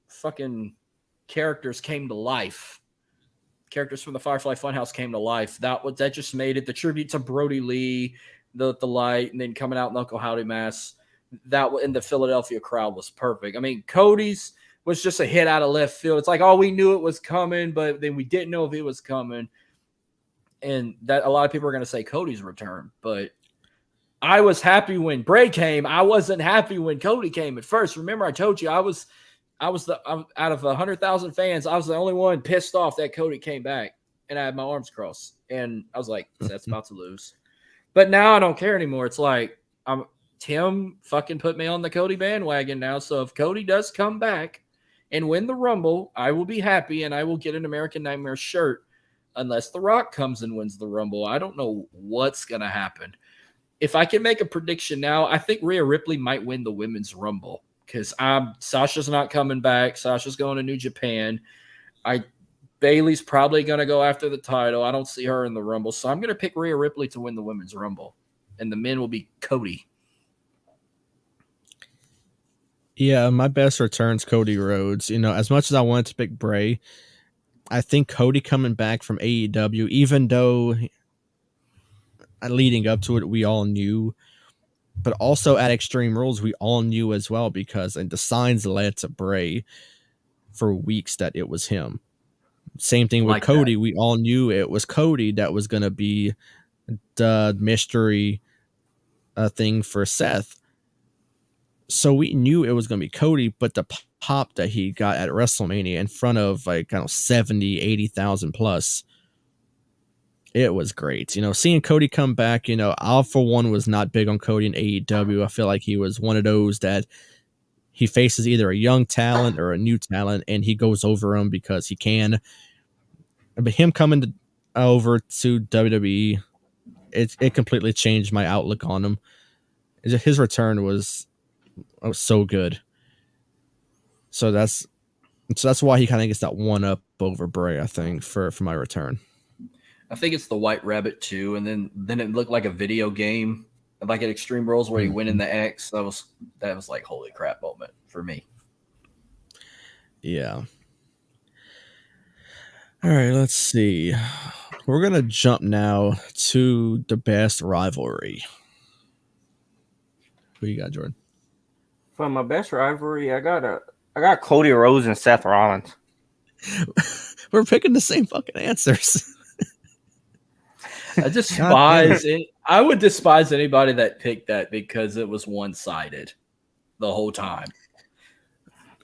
fucking characters came to life. Characters from the Firefly Funhouse came to life. That just made it the tribute to Brody Lee, the light, and then coming out in Uncle Howdy mask. that in the Philadelphia crowd was perfect. I mean, Cody's was just a hit out of left field. It's like, oh, we knew it was coming, but then we didn't know if it was coming. And that a lot of people are going to say Cody's return, but I was happy when Bray came. I wasn't happy when Cody came at first. Remember, I told you I'm out of 100,000 fans, I was the only one pissed off that Cody came back, and I had my arms crossed, and I was like, Seth's about to lose. But now I don't care anymore. It's like Tim fucking put me on the Cody bandwagon now. So if Cody does come back and win the Rumble, I will be happy, and I will get an American Nightmare shirt. Unless The Rock comes and wins the Rumble, I don't know what's gonna happen. If I can make a prediction now, I think Rhea Ripley might win the Women's Rumble because Sasha's not coming back. Sasha's going to New Japan. Bayley's probably going to go after the title. I don't see her in the Rumble, so I'm going to pick Rhea Ripley to win the Women's Rumble, and the men will be Cody. Yeah, my best return's Cody Rhodes. As much as I wanted to pick Bray, I think Cody coming back from AEW, even though leading up to it, we all knew, but also at Extreme Rules, we all knew as well because the signs led to Bray for weeks that it was him. Same thing with Like Cody. that. We all knew it was Cody that was going to be the mystery thing for Seth. So we knew it was going to be Cody, but the pop that he got at WrestleMania in front of 70, 80,000 plus, it was great. Seeing Cody come back, I for one was not big on Cody in AEW. I feel like he was one of those that he faces either a young talent or a new talent, and he goes over him because he can. But him coming over to WWE, it completely changed my outlook on him. His return was so good. So that's why he kind of gets that one up over Bray, I think, for my return. I think it's the White Rabbit too, and then it looked like a video game, like at Extreme Rules where he went in the X. That was like holy crap moment for me. Yeah. All right, let's see. We're gonna jump now to the best rivalry. Who you got, Jordan? For my best rivalry, I got Cody Rhodes and Seth Rollins. We're picking the same fucking answers. I despise it. I would despise anybody that picked that because it was one-sided the whole time.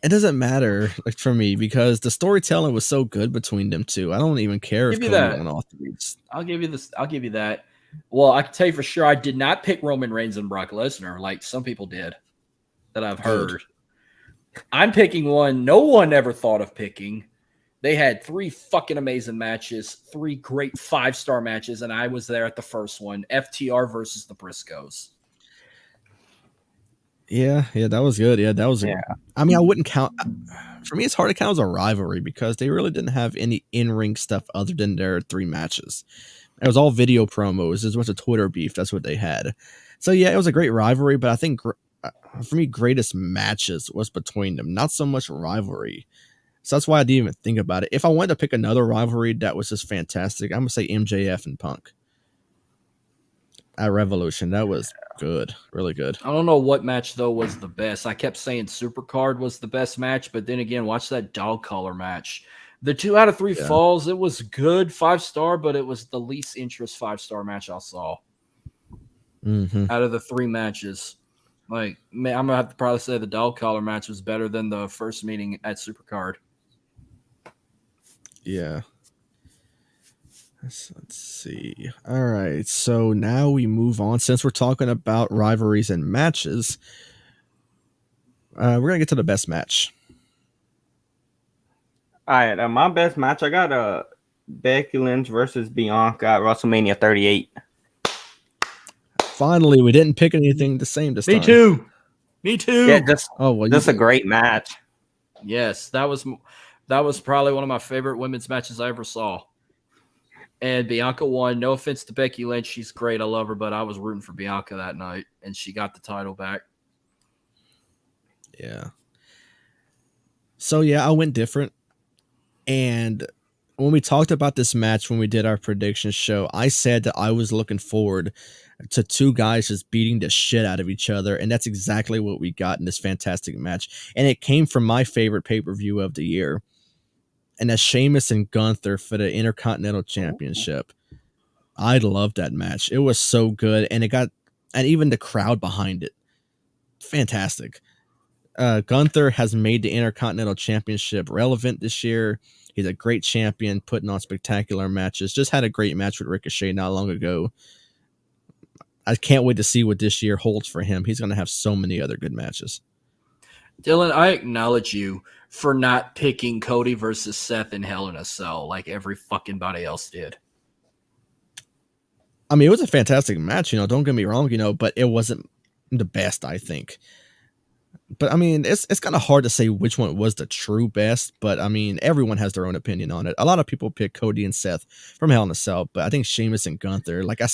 It doesn't matter for me because the storytelling was so good between them two. I don't even care if Cody won all three. I'll give you this. I'll give you that. Well, I can tell you for sure I did not pick Roman Reigns and Brock Lesnar like some people did that I've heard. I'm picking one no one ever thought of picking. They had 3 fucking amazing matches, 3 great 5-star matches, and I was there at the first one, FTR versus the Briscoes. Yeah, that was good. Yeah, that was. I mean, I wouldn't count. For me, it's hard to count as a rivalry because they really didn't have any in-ring stuff other than their 3 matches. It was all video promos. It was a bunch of Twitter beef. That's what they had. So yeah, it was a great rivalry, but I think for me, greatest matches was between them, not so much rivalry. So that's why I didn't even think about it. If I wanted to pick another rivalry that was just fantastic, I'm gonna say MJF and Punk at Revolution. That was good, really good. I don't know what match though was the best. I kept saying Supercard was the best match, but then again, watch that dog collar match. The 2 out of 3 falls, it was good 5-star, but it was the least interest 5-star match I saw out of the 3 matches. Like, man, I'm gonna have to probably say the dog collar match was better than the first meeting at Supercard. Yeah. Let's see. All right. So now we move on. Since we're talking about rivalries and matches, we're going to get to the best match. All right. My best match, I got Becky Lynch versus Bianca at WrestleMania 38. Finally, we didn't pick anything the same this time. Me too. Yeah, just a great match. Yes, that was probably one of my favorite women's matches I ever saw. And Bianca won. No offense to Becky Lynch. She's great. I love her, but I was rooting for Bianca that night, and she got the title back. Yeah. So, yeah, I went different. And when we talked about this match when we did our prediction show, I said that I was looking forward to two guys just beating the shit out of each other, and that's exactly what we got in this fantastic match. And it came from my favorite pay-per-view of the year, and that's Sheamus and Gunther for the Intercontinental Championship. I loved that match. It was so good, and even the crowd behind it, fantastic. Gunther has made the Intercontinental Championship relevant this year. He's a great champion, putting on spectacular matches. Just had a great match with Ricochet not long ago. I can't wait to see what this year holds for him. He's going to have so many other good matches. Dylan, I acknowledge you for not picking Cody versus Seth in Hell in a Cell like every fucking body else did. I mean, it was a fantastic match, don't get me wrong, but it wasn't the best, I think. But I mean, it's kind of hard to say which one was the true best, but I mean, everyone has their own opinion on it. A lot of people pick Cody and Seth from Hell in a Cell, but I think Sheamus and Gunther, like I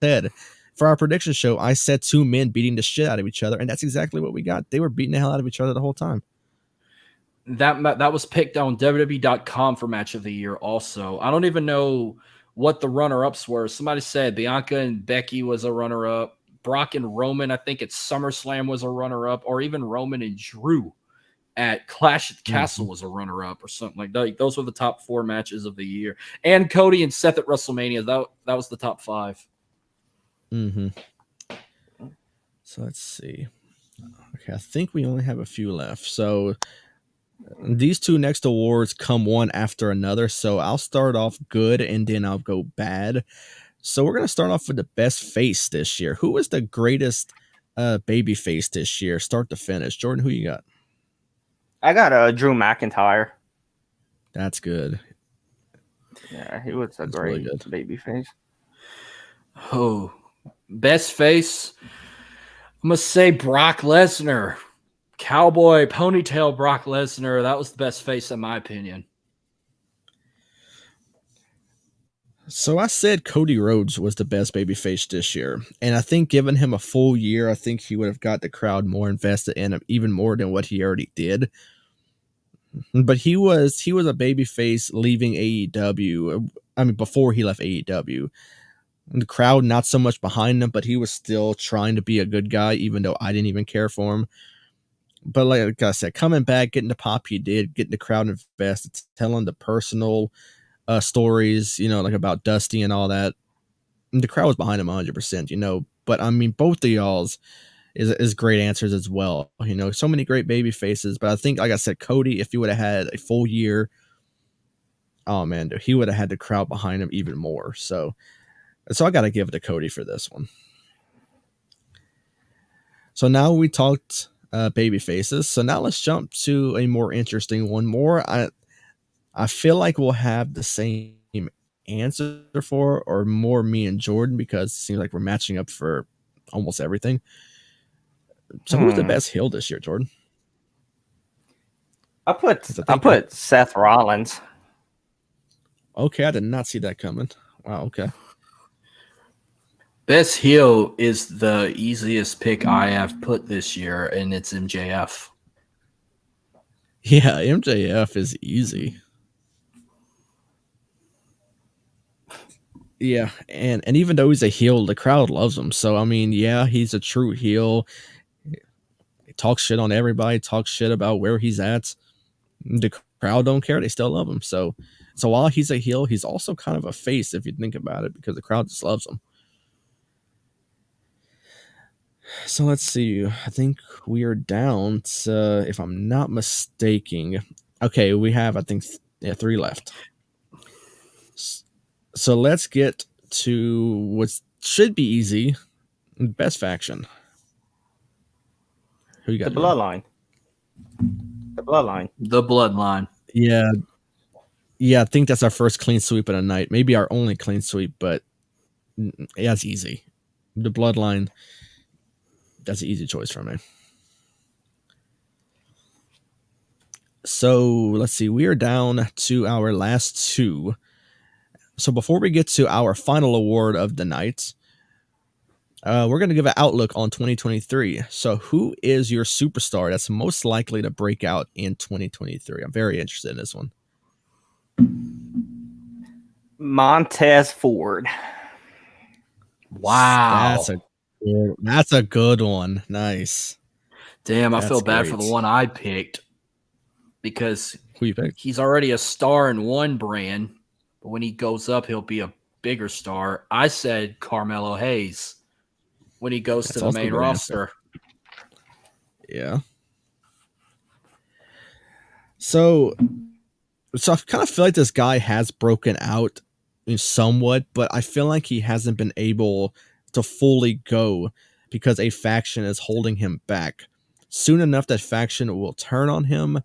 said, for our prediction show, I said two men beating the shit out of each other, and that's exactly what we got. They were beating the hell out of each other the whole time. That was picked on WWE.com for Match of the Year also. I don't even know what the runner-ups were. Somebody said Bianca and Becky was a runner-up. Brock and Roman, I think at SummerSlam was a runner-up, or even Roman and Drew at Clash at the Castle was a runner-up or something like that. Those were the top 4 matches of the year. And Cody and Seth at WrestleMania, that was the top 5. Mm-hmm. So let's see. Okay, I think we only have a few left. So these two next awards come one after another. So I'll start off good and then I'll go bad. So we're going to start off with the best face this year. Who was the greatest baby face this year, start to finish? Jordan, who you got? I got Drew McIntyre. That's good. Yeah, he was a great really baby face. Oh, best face? I'm going to say Brock Lesnar. Cowboy ponytail Brock Lesnar. That was the best face in my opinion. So I said Cody Rhodes was the best babyface this year. And I think giving him a full year, I think he would have got the crowd more invested in him, even more than what he already did. But he was a babyface leaving AEW. I mean, before he left AEW. The crowd not so much behind him, but he was still trying to be a good guy, even though I didn't even care for him. But like I said, coming back, getting the pop he did, getting the crowd invested, telling the personal stories, like about Dusty and all that. And the crowd was behind him 100%, But I mean, both of y'all's is great answers as well. So many great baby faces. But I think, like I said, Cody, if he would have had a full year, oh man, he would have had the crowd behind him even more. So I got to give it to Cody for this one. So now we talked baby faces. So now let's jump to a more interesting one. I feel like we'll have the same answer for, or more me and Jordan, because it seems like we're matching up for almost everything. So who's the best heel this year, Jordan? I put Seth Rollins. Okay, I did not see that coming. Wow, okay. Best heel is the easiest pick I have put this year, and it's MJF. Yeah, MJF is easy. Yeah, and even though he's a heel, the crowd loves him. So, I mean, yeah, he's a true heel. He talks shit on everybody, talks shit about where he's at. The crowd don't care. They still love him. So while he's a heel, he's also kind of a face if you think about it, because the crowd just loves him. So let's see. I think we are down to, if I'm not mistaken, okay, we have, I think, 3 left. So let's get to what should be easy. Best faction. Who you got? The Bloodline. The Bloodline. The Bloodline. Yeah. Yeah, I think that's our first clean sweep of the night. Maybe our only clean sweep, but yeah, it's easy. The Bloodline, that's an easy choice for me. So let's see. We are down to our last 2. So before we get to our final award of the night, we're going to give an outlook on 2023. So who is your superstar that's most likely to break out in 2023? I'm very interested in this one. Montez Ford. Wow. That's a good one. Nice. Damn, I feel That's bad for the great. one I picked because Who you picked? he's already a star in one brand, but when he goes up, he'll be a bigger star. I said Carmelo Hayes when he goes That's to the also a main good answer. roster. Yeah. So I kind of feel like this guy has broken out somewhat, but I feel like he hasn't been able to fully go because a faction is holding him back. Soon enough, that faction will turn on him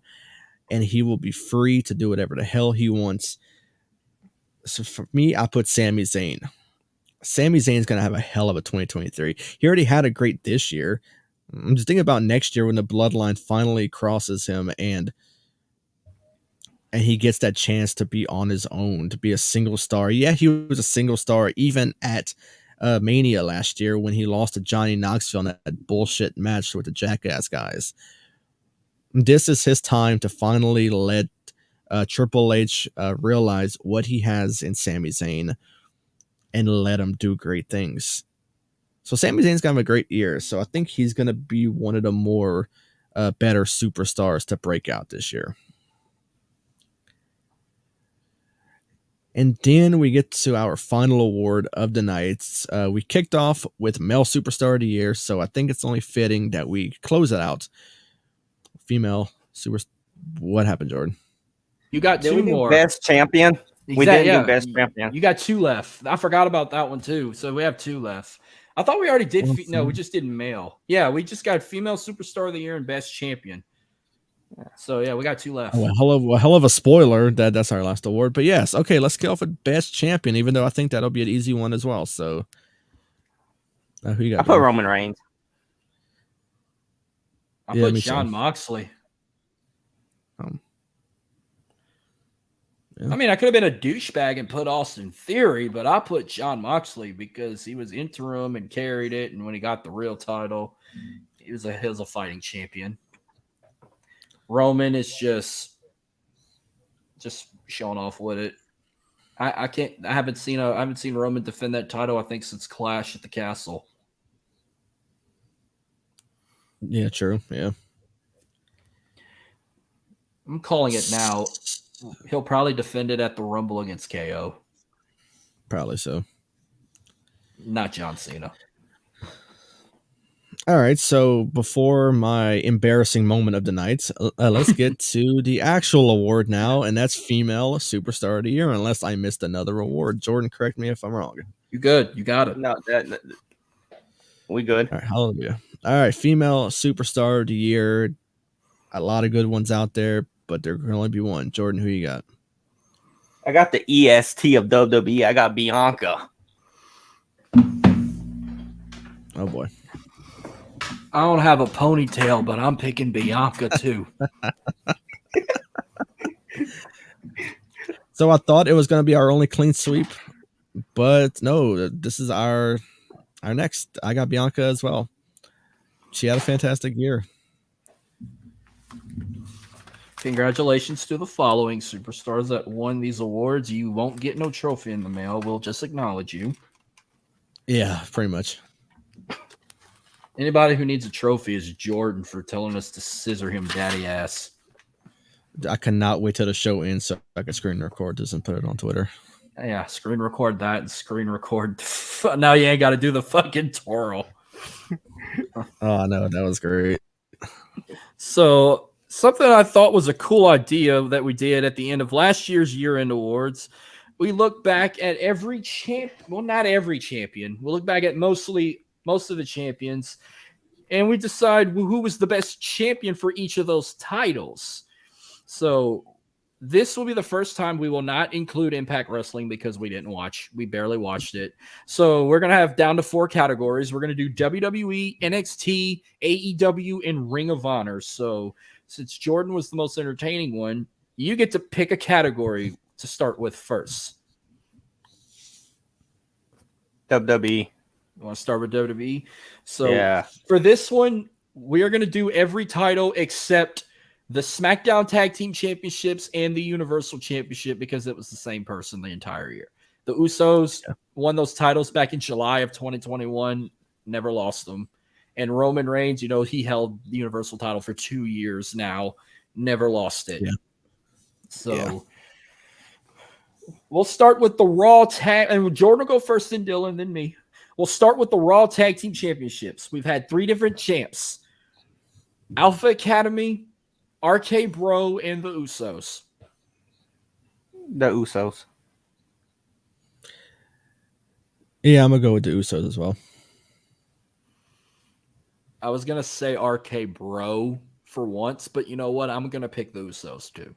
and he will be free to do whatever the hell he wants. So for me, I put Sami Zayn. Sami Zayn's going to have a hell of a 2023. He already had a great this year. I'm just thinking about next year when the bloodline finally crosses him and he gets that chance to be on his own, to be a single star. Yeah, he was a single star even at Mania last year when he lost to Johnny Knoxville in that bullshit match with the Jackass guys. This is his time to finally let Triple H realize what he has in Sami Zayn and let him do great things. So Sami Zayn's gonna have a great year. So I think he's gonna be one of the more better superstars to break out this year. And then we get to our final award of the night. We kicked off with Male Superstar of the Year, so I think it's only fitting that we close it out. Female Super. What happened, Jordan? You got Did two we do more. best champion? We didn't do best You champion. got two left. I forgot about that one too. So we have two left. I thought we already did. No, we just did male. Yeah, we just got female superstar of the year and best champion. So yeah, we got two left. Oh, a hell of a spoiler that's our last award. But yes, okay, let's get off with best champion, even though I think that'll be an easy one as well. So who you got? I put Roman Reigns. I put Jon Moxley. Yeah. I mean, I could have been a douchebag and put Austin Theory, but I put Jon Moxley because he was interim and carried it, and when he got the real title, he was a fighting champion. Roman is just showing off with it. I haven't seen Roman defend that title, I think, since Clash at the Castle. Yeah, true. Yeah. I'm calling it now. He'll probably defend it at the Rumble against KO. Probably so. Not John Cena. All right, so before my embarrassing moment of the night, let's get to the actual award now, and that's Female Superstar of the Year, unless I missed another award. Jordan, correct me if I'm wrong. You good. You got it. No, we good. All right, hallelujah. All right, Female Superstar of the Year. A lot of good ones out there, but there can only be one. Jordan, who you got? I got the EST of WWE. I got Bianca. Oh, boy. I don't have a ponytail, but I'm picking Bianca too. So I thought it was going to be our only clean sweep, but no, this is our next. I got Bianca as well. She had a fantastic year. Congratulations to the following superstars that won these awards. You won't get no trophy in the mail. We'll just acknowledge you. Yeah, pretty much. Anybody who needs a trophy is Jordan for telling us to scissor him daddy ass. I cannot wait till the show ends so I can screen record this and put it on Twitter. Yeah, screen record that and screen record. Now you ain't got to do the fucking twirl. Oh, no, that was great. So something I thought was a cool idea that we did at the end of last year's year-end awards, we look back at every not every champion. We'll look back at most of the champions, and we decide who was the best champion for each of those titles. So this will be the first time we will not include Impact Wrestling because we barely watched it. So we're going to have down to 4 categories. We're going to do WWE, NXT, AEW, and Ring of Honor. So since Jordan was the most entertaining one, you get to pick a category to start with first. WWE. You want to start with WWE? So yeah. For this one, we are going to do every title except the SmackDown Tag Team Championships and the Universal Championship because it was the same person the entire year. The Usos won those titles back in July of 2021, never lost them. And Roman Reigns, he held the Universal title for 2 years now, never lost it. Yeah. So we'll start with the Raw tag, and Jordan will go first, then Dylan, then me. We'll start with the Raw Tag Team Championships. We've had 3 different champs: Alpha Academy, RK Bro, and the Usos. The Usos. Yeah, I'm gonna go with the Usos as well. I was gonna say RK Bro for once, but you know what? I'm gonna pick the Usos too,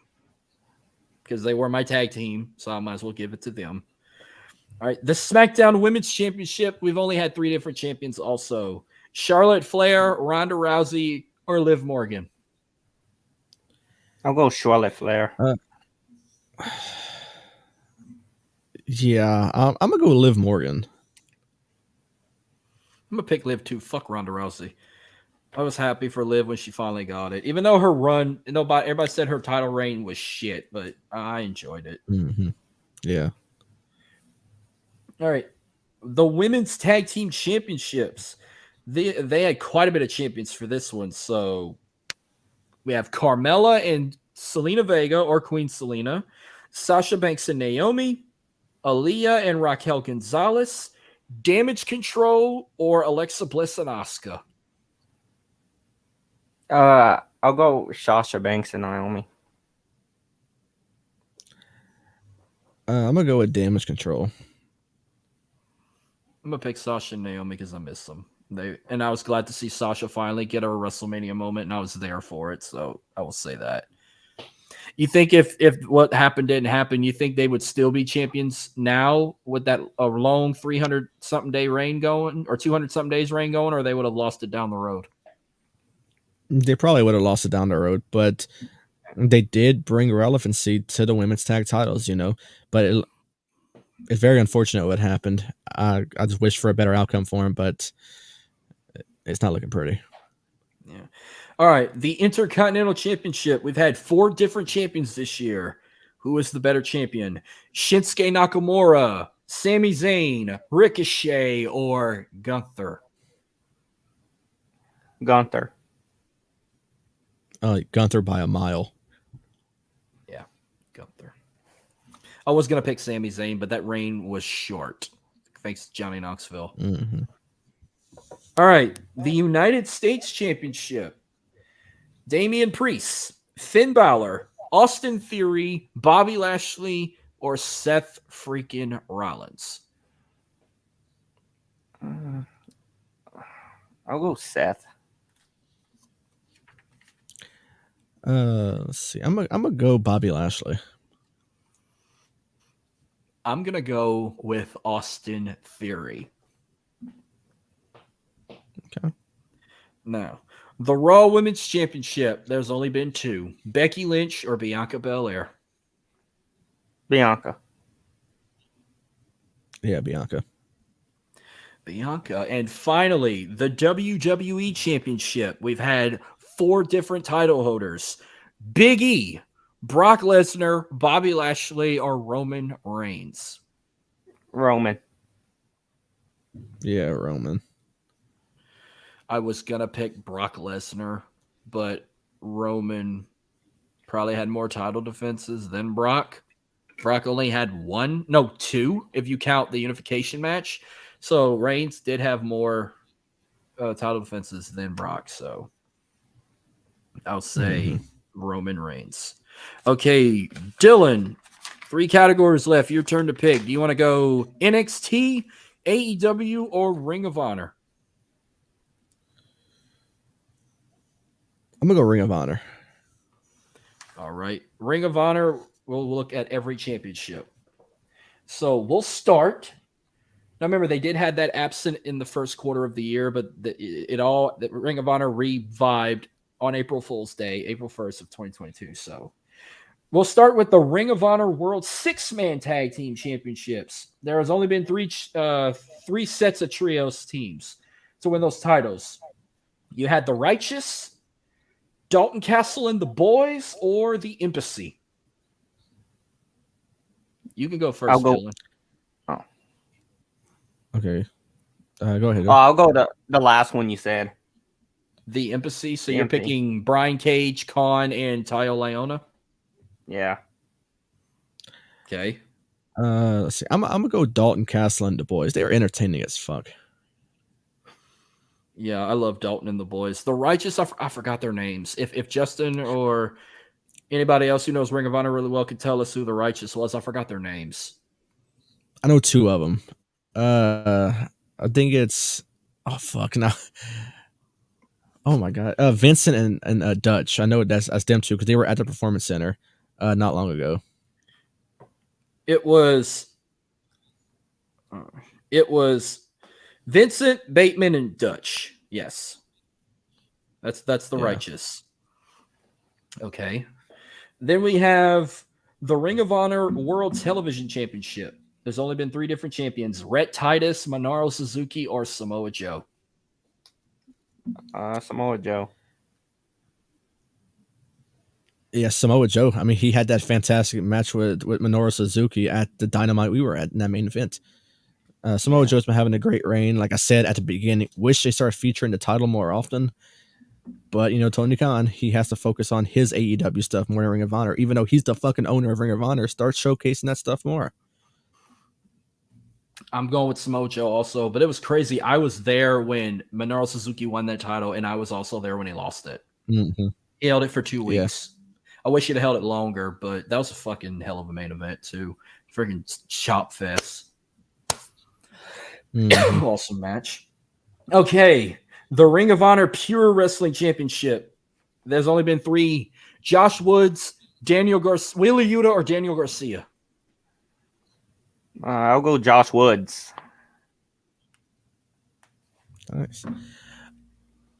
because they were my tag team, so I might as well give it to them. All right, the SmackDown Women's Championship. We've only had 3 different champions also: Charlotte Flair, Ronda Rousey, or Liv Morgan. I'll go Charlotte Flair. Yeah, I'm gonna go with Liv Morgan. I'm gonna pick Liv too. Fuck Ronda Rousey. I was happy for Liv when she finally got it, even though her run, everybody said her title reign was shit, but I enjoyed it. Mm-hmm. Yeah. All right, the Women's Tag Team Championships. They had quite a bit of champions for this one. So we have Carmella and Selena Vega, or Queen Selena, Sasha Banks and Naomi, Aaliyah and Raquel Gonzalez, Damage Control, or Alexa Bliss and Asuka. I'll go Sasha Banks and Naomi. I'm gonna go with Damage Control. I'm gonna pick Sasha and Naomi because I miss them. And I was glad to see Sasha finally get a WrestleMania moment, and I was there for it. So I will say that. You think if what happened didn't happen, you think they would still be champions now with that a long 300 something day reign going, or 200 something days reign going, or they would have lost it down the road? They probably would have lost it down the road, but they did bring relevancy to the women's tag titles, But it's very unfortunate what happened. I just wish for a better outcome for him, but it's not looking pretty. Yeah. All right. The Intercontinental Championship. We've had 4 different champions this year. Who is the better champion? Shinsuke Nakamura, Sami Zayn, Ricochet, or Gunther? Gunther. Gunther by a mile. Yeah, Gunther. I was going to pick Sami Zayn, but that reign was short. Thanks to Johnny Knoxville. Mm-hmm. All right. The United States Championship. Damian Priest, Finn Balor, Austin Theory, Bobby Lashley, or Seth freaking Rollins? I'll go Seth. Let's see. I'm gonna go Bobby Lashley. I'm gonna go with Austin Theory. Okay. Now, the Raw Women's Championship. There's only been 2: Becky Lynch or Bianca Belair. Bianca. Yeah, Bianca. Bianca. And finally, the WWE Championship. We've had 4 different title holders: Big E, Brock Lesnar, Bobby Lashley, or Roman Reigns. Roman. Yeah, Roman. I was going to pick Brock Lesnar, but Roman probably had more title defenses than Brock. Brock only had 2, if you count the unification match. So Reigns did have more title defenses than Brock. So I'll say Roman Reigns. Okay, Dylan, 3 categories left. Your turn to pick. Do you want to go NXT, AEW, or Ring of Honor? I'm gonna go Ring of Honor. All right. Ring of Honor, we'll look at every championship. So we'll start. Now, remember, they did have that absent in the first quarter of the year, but the Ring of Honor revived on April Fool's Day, April 1st of 2022. So we'll start with the Ring of Honor World 6-Man Tag Team Championships. There has only been three sets of trios teams to win those titles. You had the Righteous, Dalton Castle and the Boys, or the Embassy. You can go first, Dylan. Okay. Go ahead. Oh, I'll go to the last one you said. The Embassy. So The you're Embassy. picking Brian Cage, Khan, and Tayo Leona. Yeah. Okay. Let's see. I'm gonna go Dalton Castle and the boys. They were entertaining as fuck. Yeah, I love Dalton and the boys. The Righteous, I forgot their names. If Justin or anybody else who knows Ring of Honor really well could tell us who the Righteous was, I forgot their names. I know two of them. I think it's fuck now. Oh my god, Vincent and Dutch. I know that's them two because they were at the Performance Center not long ago. It was Vincent, Bateman, and Dutch. Yes, that's the Yeah. Righteous. Okay. Then we have the Ring of Honor World Television Championship. There's only been 3 different champions: Rhett Titus, Minoru Suzuki, or Samoa Joe. Samoa Joe. Yeah, Samoa Joe. I mean, he had that fantastic match with Minoru Suzuki at the Dynamite we were at in that main event. Samoa Joe's been having a great reign. Like I said at the beginning, wish they started featuring the title more often. But, Tony Khan, he has to focus on his AEW stuff more than Ring of Honor. Even though he's the fucking owner of Ring of Honor, start showcasing that stuff more. I'm going with Samoa Joe also, but it was crazy. I was there when Minoru Suzuki won that title, and I was also there when he lost it. Mm-hmm. He held it for 2 weeks. I wish he'd have held it longer, but that was a fucking hell of a main event, too. Freaking chop fest. Mm-hmm. Awesome match. Okay. The Ring of Honor Pure Wrestling Championship. There's only been 3. Josh Woods, Daniel Garcia, Wheeler Yuta, or Daniel Garcia. I'll go Josh Woods. Nice.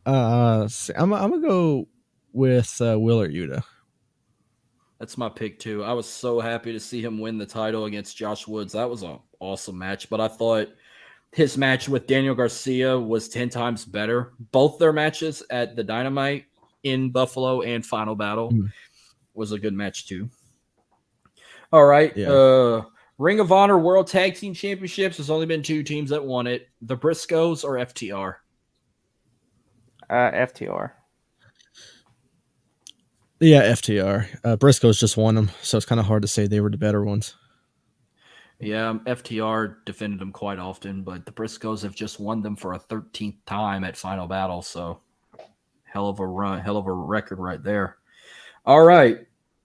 I'm gonna go with Wheeler Yuta. That's my pick, too. I was so happy to see him win the title against Josh Woods. That was an awesome match, but I thought his match with Daniel Garcia was 10 times better. Both their matches at the Dynamite in Buffalo and Final Battle was a good match, too. All right. Yeah. Ring of Honor World Tag Team Championships. There's only been 2 teams that won it. The Briscoes or FTR? FTR. Yeah, FTR. Briscoes just won them, so it's kind of hard to say they were the better ones. Yeah, FTR defended them quite often, but the Briscoes have just won them for a 13th time at Final Battle, so hell of a run, hell of a record right there. All right.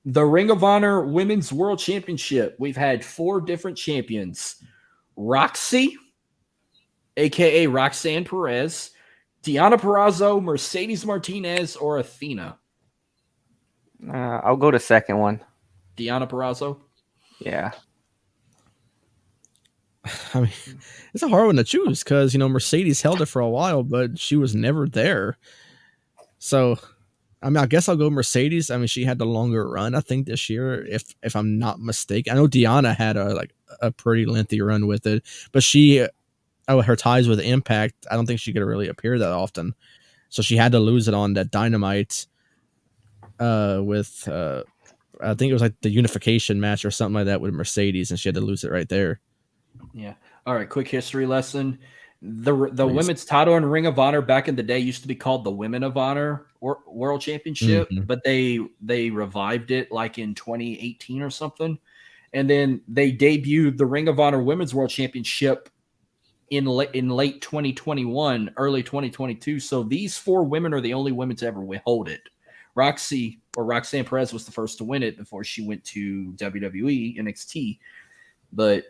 The Ring of Honor Women's World Championship. We've had 4 different champions. Roxy, a.k.a. Roxanne Perez, Deonna Purrazzo, Mercedes Martinez, or Athena? I'll go to second one. Deonna Purrazzo? Yeah. I mean, it's a hard one to choose because, Mercedes held it for a while, but she was never there. So, I mean, I guess I'll go Mercedes. I mean, she had the longer run, I think, this year, if I'm not mistaken. I know Deonna had a pretty lengthy run with it, but her ties with Impact, I don't think she could really appear that often. So she had to lose it on that Dynamite with, I think it was like the unification match or something like that with Mercedes, and she had to lose it right there. Yeah. All right. Quick history lesson. The women's title in Ring of Honor back in the day used to be called the Women of Honor World Championship, but they revived it like in 2018 or something. And then they debuted the Ring of Honor Women's World Championship in late 2021, early 2022. So these 4 women are the only women to ever hold it. Roxanne Perez was the first to win it before she went to WWE NXT. But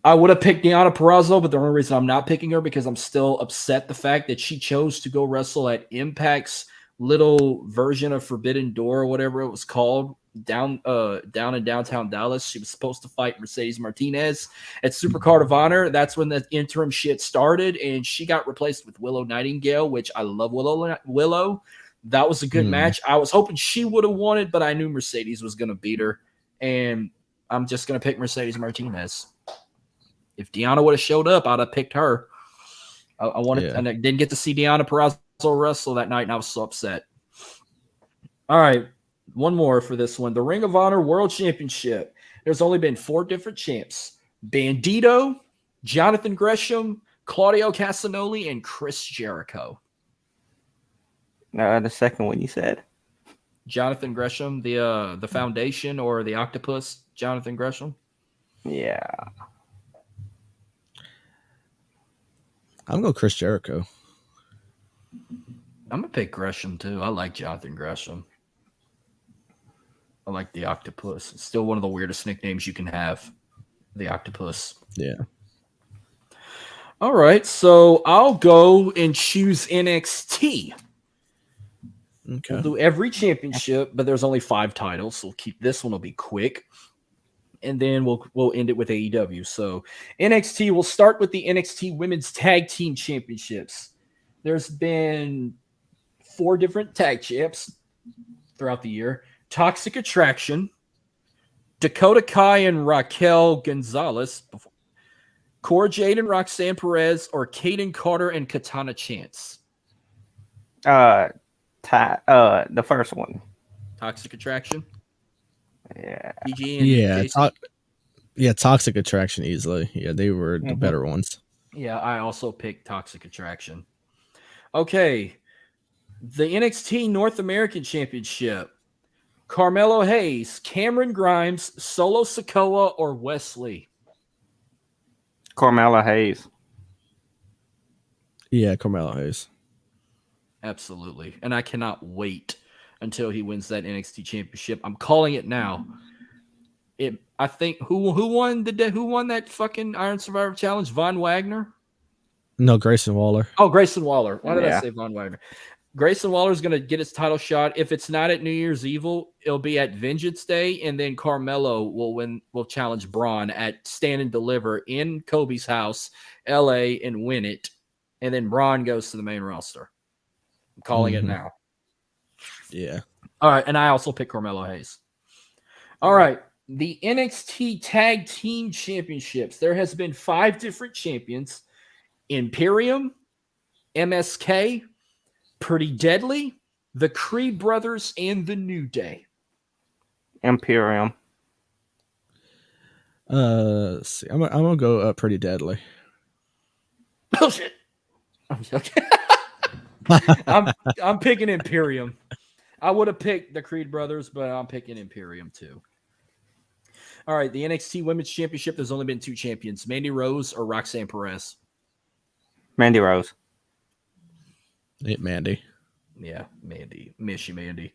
I would have picked Deonna Purrazzo, but the only reason I'm not picking her because I'm still upset the fact that she chose to go wrestle at Impact's little version of Forbidden Door or whatever it was called down in downtown Dallas. She was supposed to fight Mercedes Martinez at Supercard of Honor. That's when the interim shit started, and she got replaced with Willow Nightingale, which I love Willow. That was a good match. I was hoping she would have won it, but I knew Mercedes was going to beat her, and I'm just going to pick Mercedes Martinez. If Deonna would have showed up, I'd have picked her. I wanted, and I didn't get to see Deonna Purrazzo wrestle that night, and I was so upset. All right, one more for this one. The Ring of Honor World Championship. There's only been 4 different champs. Bandito, Jonathan Gresham, Claudio Castagnoli, and Chris Jericho. The second one you said. Jonathan Gresham, the Foundation or the Octopus, Jonathan Gresham. Yeah. I'm going to go Chris Jericho. I'm going to pick Gresham, too. I like Jonathan Gresham. I like the Octopus. It's still one of the weirdest nicknames you can have, the Octopus. Yeah. All right, so I'll go and choose NXT. Okay. We'll do every championship, but there's only 5 titles, so we'll keep this one. Will be quick, and then we'll end it with AEW. So NXT, we'll start with the NXT Women's Tag Team Championships. There's been 4 different tag champs throughout the year: Toxic Attraction, Dakota Kai and Raquel Gonzalez, Cora Jade and Roxanne Perez, or Kaden Carter and Katana Chance. The first one. Toxic Attraction. Yeah. PG and Casey? Toxic Attraction easily. Yeah, they were the better ones. Yeah, I also picked Toxic Attraction. Okay. The NXT North American Championship. Carmelo Hayes, Cameron Grimes, Solo Sikoa, or Wesley? Carmelo Hayes. Yeah, Carmelo Hayes. Absolutely. And I cannot wait until he wins that NXT Championship. I'm calling it now. I think who won that fucking Iron Survivor Challenge? Von Wagner? No, Grayson Waller. Oh, Grayson Waller. Why did I say Von Wagner? Grayson Waller is going to get his title shot. If it's not at New Year's Evil, it'll be at Vengeance Day, and then Carmelo will challenge Braun at Stand and Deliver in Kobe's house, LA, and win it. And then Braun goes to the main roster. I'm calling it now. Yeah. All right, and I also pick Carmelo Hayes. All right, the NXT Tag Team Championships. There has been 5 different champions: Imperium, MSK, Pretty Deadly, the Creed Brothers, and the New Day. Imperium. Let's see. I'm gonna go Pretty Deadly. Bullshit. I'm joking. I'm picking Imperium. I would have picked the Creed Brothers, but I'm picking Imperium too. All right, the NXT Women's Championship. There's only been 2 champions: Mandy Rose or Roxanne Perez. Mandy Rose. Mandy. Yeah, Mandy. Miss you, Mandy.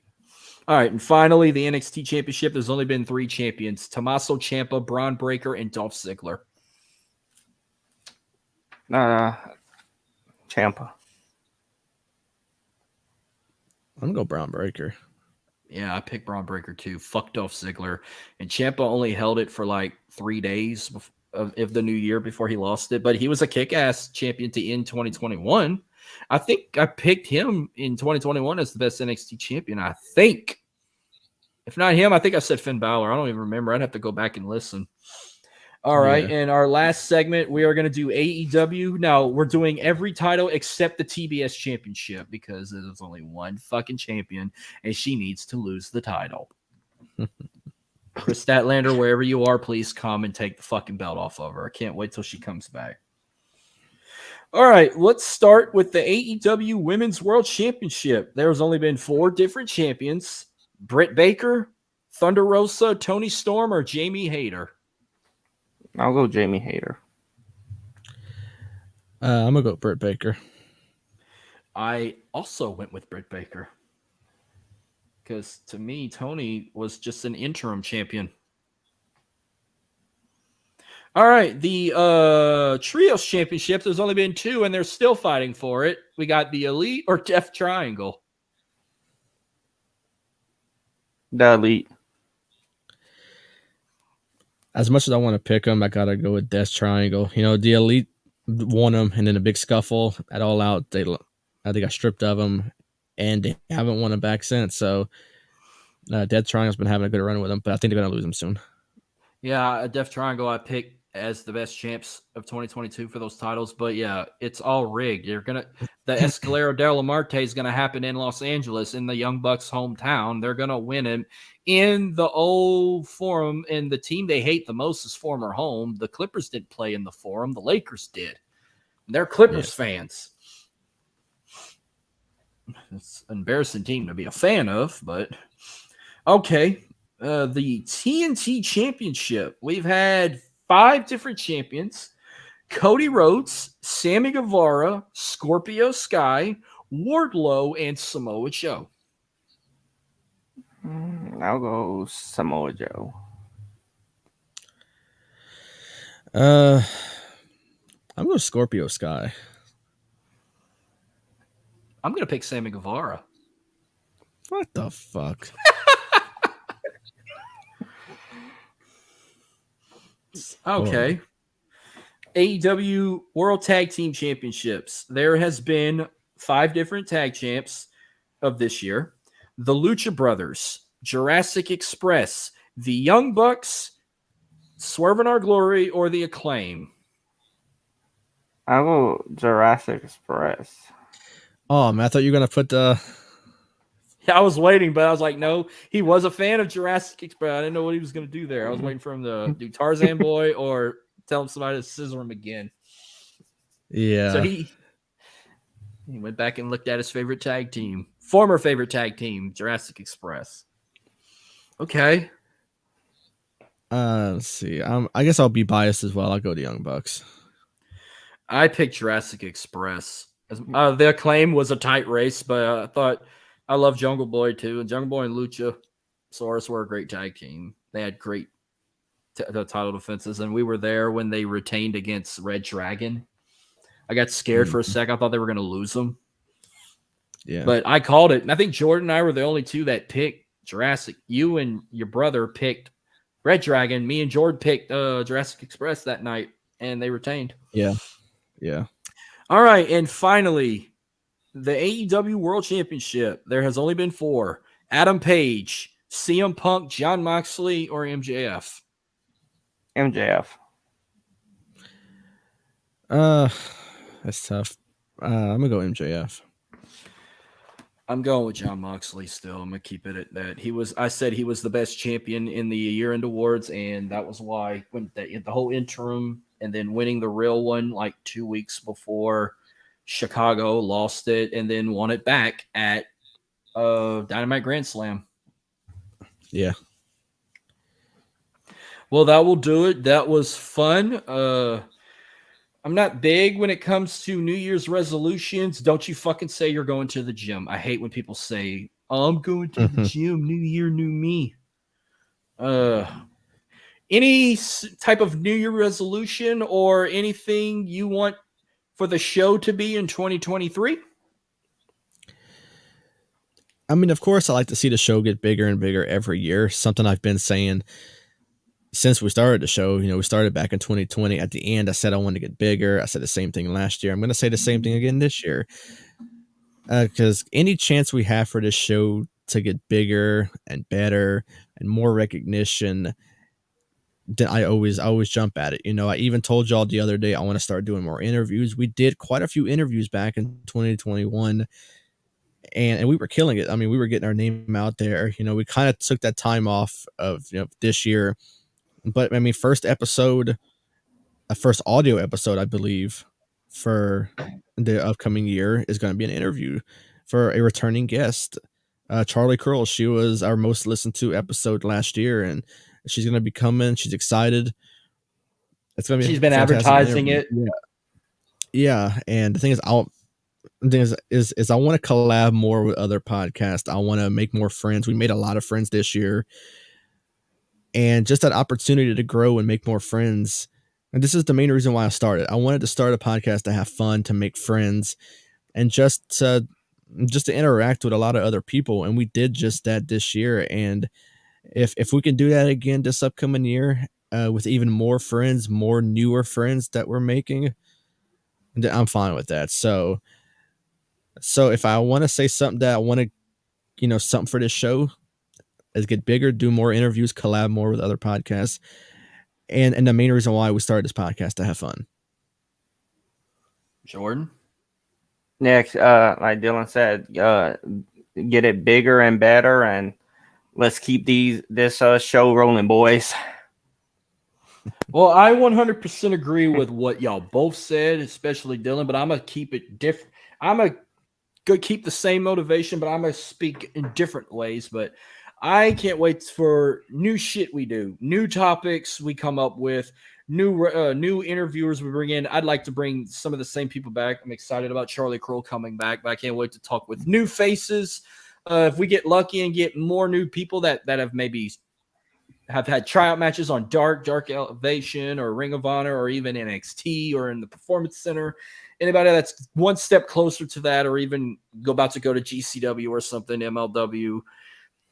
All right, and finally, the NXT Championship. There's only been 3 champions: Tommaso Ciampa, Braun Breaker, and Dolph Ziggler. Ciampa. I'm gonna go Braun Breaker. Yeah, I picked Braun Breaker too. Fuck Dolph Ziggler. And Ciampa only held it for like 3 days of the new year before he lost it. But he was a kick-ass champion to end 2021. I think I picked him in 2021 as the best NXT champion. I think. If not him, I think I said Finn Balor. I don't even remember. I'd have to go back and listen. All right. Yeah. In our last segment, we are going to do AEW. Now, we're doing every title except the TBS championship because there's only one fucking champion, and she needs to lose the title. Chris Statlander, wherever you are, please come and take the fucking belt off of her. I can't wait till she comes back. All right, let's start with the AEW Women's World Championship. There's only been 4 different champions: Britt Baker, Thunder Rosa, Toni Storm, or Jamie Hayter. I'll go Jamie Hayter. I'm gonna go Britt Baker. I also went with Britt Baker because to me, Tony was just an interim champion. All right, the Trios Championship, there's only been 2, and they're still fighting for it. We got the Elite or Death Triangle. The Elite. As much as I want to pick them, I gotta go with Death Triangle. You know, the Elite won them, and then a big scuffle at All Out. They got stripped of them, and they haven't won them back since. So, Death Triangle's been having a good run with them, but I think they're gonna lose them soon. Yeah, Death Triangle, I picked as the best champs of 2022 for those titles. But yeah, it's all rigged. The Escalero de la Marte is gonna happen in Los Angeles in the Young Bucks' hometown. They're gonna win him in the old Forum, and the team they hate the most is former home. The Clippers didn't play in the Forum. The Lakers did. They're Clippers fans. It's an embarrassing team to be a fan of, but okay. The TNT Championship. We've had 5 different champions: Cody Rhodes, Sammy Guevara, Scorpio Sky, Wardlow, and Samoa Joe. I'll go Samoa Joe. I'm going Scorpio Sky. I'm going to pick Sammy Guevara. What the fuck? Okay. AEW World Tag Team Championships. There has been 5 different tag champs of this year. The Lucha Brothers, Jurassic Express, the Young Bucks, Swerve in Our Glory, or the Acclaim. I'll go Jurassic Express. Oh, man, I thought you were going to put the... I was waiting, but I was like, no, he was a fan of Jurassic Express. I didn't know what he was going to do there. I was waiting for him to do Tarzan Boy or tell him somebody to scissor him again. Yeah. So he went back and looked at his favorite tag team, former favorite tag team, Jurassic Express. Okay. Let's see. I guess I'll be biased as well. I'll go to Young Bucks. I picked Jurassic Express. The Acclaim was a tight race, but I thought I love Jungle Boy too. And Jungle Boy and Lucha Saurus were a great tag team. They had great title defenses, and we were there when they retained against Red Dragon. I got scared for a sec. I thought they were going to lose them. Yeah. But I called it. And I think Jordan and I were the only 2 that picked Jurassic. You and your brother picked Red Dragon. Me and Jordan picked Jurassic Express that night, and they retained. Yeah. Yeah. All right. And finally, the AEW World Championship. There has only been 4. Adam Page, CM Punk, Jon Moxley, or MJF? MJF. That's tough. I'm gonna go MJF. I'm going with Jon Moxley still. I'm gonna keep it at that. I said he was the best champion in the year-end awards, and that was why when the whole interim and then winning the real one like 2 weeks before Chicago, lost it, and then won it back at Dynamite Grand Slam. Yeah. Well, that will do it. That was fun. I'm not big when it comes to New Year's resolutions. Don't you fucking say you're going to the gym. I hate when people say, oh, I'm going to the gym. New year, new me. Any type of New Year resolution or anything you want for the show to be in 2023? I mean, of course, I like to see the show get bigger and bigger every year. Something I've been saying since we started the show. We started back in 2020. At the end, I said I wanted to get bigger. I said the same thing last year. I'm going to say the same thing again this year. Because any chance we have for this show to get bigger and better and more recognition, then I always jump at it. I even told y'all the other day I want to start doing more interviews. We did quite a few interviews back in 2021. And we were killing it. I mean, we were getting our name out there. We kind of took that time off of this year. But I mean, first audio episode, I believe, for the upcoming year is going to be an interview for a returning guest, Charlie Curl. She was our most listened to episode last year, and she's going to be coming. She's excited. It's going to be. She's been advertising interview. It. Yeah. And the thing is, I want to collab more with other podcasts. I want to make more friends. We made a lot of friends this year. And just that opportunity to grow and make more friends. And this is the main reason why I started. I wanted to start a podcast to have fun, to make friends, and just to interact with a lot of other people. And we did just that this year. And if we can do that again this upcoming year, with even more friends, more newer friends that we're making, then I'm fine with that. So if I want to say something that I want to, something for this show is get bigger, do more interviews, collab more with other podcasts. and the main reason why we started this podcast to have fun. Jordan? Next, like Dylan said, get it bigger and better, and let's keep this show rolling, boys. Well, I 100% agree with what y'all both said, especially Dylan, but I'm going to keep it different. I'm going to keep the same motivation, but I'm going to speak in different ways. But I can't wait for new shit we do, new topics we come up with, new interviewers we bring in. I'd like to bring some of the same people back. I'm excited about Charlie Kroll coming back, but I can't wait to talk with new faces. If we get lucky and get more new people that have maybe have had tryout matches on Dark Elevation or Ring of Honor or even NXT or in the Performance Center. Anybody that's one step closer to that, or even about to go to GCW or something, MLW,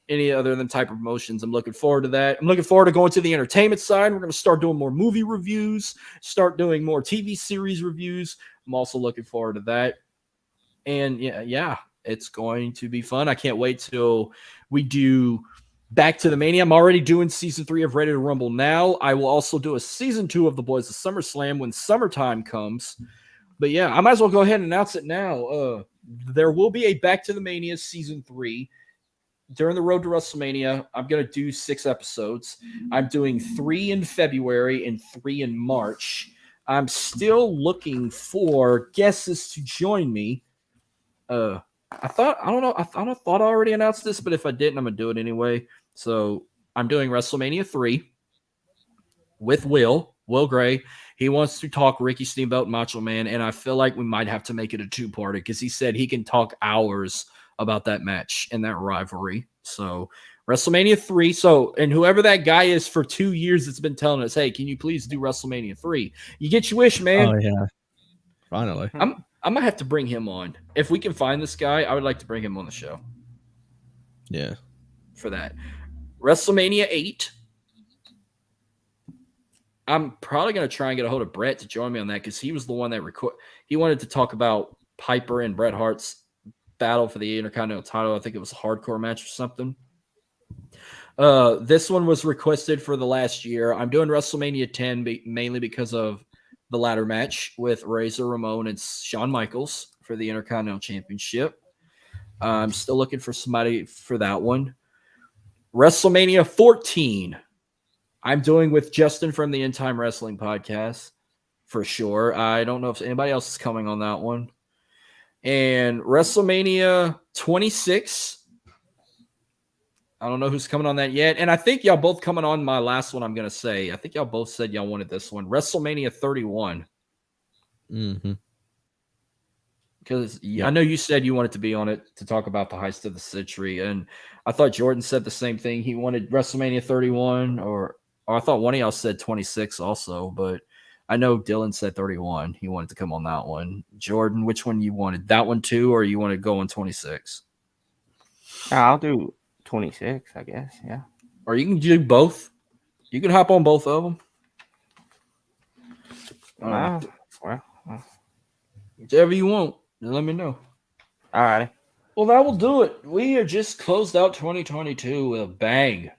any other than type of promotions. I'm looking forward to that. I'm looking forward to going to the entertainment side. We're going to start doing more movie reviews, start doing more TV series reviews. I'm also looking forward to that. And yeah, it's going to be fun. I can't wait till we do Back to the Mania. I'm already doing season 3 of Ready to Rumble now. I will also do a season 2 of the Boys of SummerSlam when summertime comes. But yeah, I might as well go ahead and announce it now. There will be a Back to the Mania season 3 during the road to WrestleMania. I'm going to do 6 episodes. I'm doing 3 in February and 3 in March. I'm still looking for guests to join me. I thought I already announced this, but if I didn't, I'm going to do it anyway. So I'm doing WrestleMania 3 with Will Gray. He wants to talk Ricky Steamboat and Macho Man, and I feel like we might have to make it a 2-parter because he said he can talk hours about that match and that rivalry. So WrestleMania 3. So, and whoever that guy is for 2 years that's been telling us, hey, can you please do WrestleMania 3? You get your wish, man. Oh yeah, finally. I'm gonna have to bring him on. If we can find this guy, I would like to bring him on the show. Yeah. For that. WrestleMania 8. I'm probably going to try and get a hold of Brett to join me on that because he was the one that he wanted to talk about Piper and Bret Hart's battle for the Intercontinental title. I think it was a hardcore match or something. This one was requested for the last year. I'm doing WrestleMania 10 mainly because of the ladder match with Razor Ramon and Shawn Michaels for the Intercontinental Championship. I'm still looking for somebody for that one. WrestleMania 14. I'm doing with Justin from the End Time Wrestling Podcast for sure. I don't know if anybody else is coming on that one. And WrestleMania 26. I don't know who's coming on that yet. And I think y'all both coming on my last one I'm going to say. I think y'all both said y'all wanted this one. WrestleMania 31. Mm-hmm. Because I know you said you wanted to be on it to talk about the heist of the century. And I thought Jordan said the same thing. He wanted WrestleMania 31 or I thought one of y'all said 26 also, but I know Dylan said 31. He wanted to come on that one. Jordan, which one you wanted? That one too, or you want to go on 26? I'll do 26, I guess. Yeah. Or you can do both. You can hop on both of them. Well, whichever you want. Just let me know. All right. Well, that will do it. We have just closed out 2022 with a bang.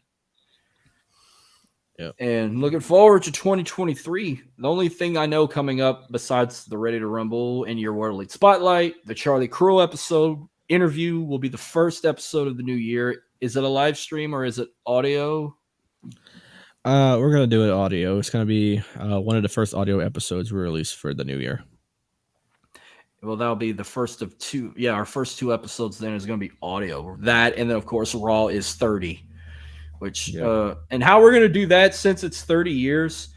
Yep. And looking forward to 2023. The only thing I know coming up besides the Ready to Rumble and your World Elite Spotlight, the Charlie Kroll episode interview will be the first episode of the new year. Is it a live stream or is it audio? We're gonna do it audio. It's gonna be one of the first audio episodes we release for the new year. Well, that'll be the first of 2. Yeah, our first 2 episodes then is going to be audio. That, and then, of course, Raw is 30. Which, and how we're going to do that since it's 30 years,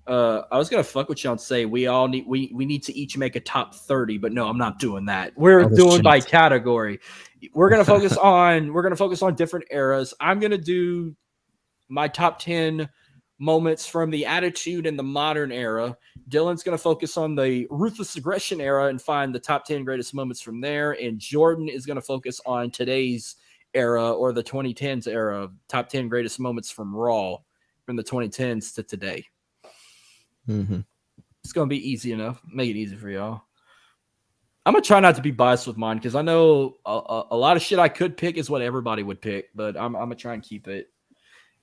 I was going to fuck with y'all and say we need to each make a top 30, but no, I'm not doing that. We're doing by category. We're going to focus on different eras. I'm going to do my top 10 moments from the Attitude and the Modern era. Dylan's going to focus on the Ruthless Aggression era and find the top 10 greatest moments from there. And Jordan is going to focus on today's era or the 2010s era, top 10 greatest moments from Raw from the 2010s to today. Mm-hmm. It's going to be easy enough. Make it easy for y'all. I'm going to try not to be biased with mine because I know a lot of shit I could pick is what everybody would pick, but I'm going to try and keep it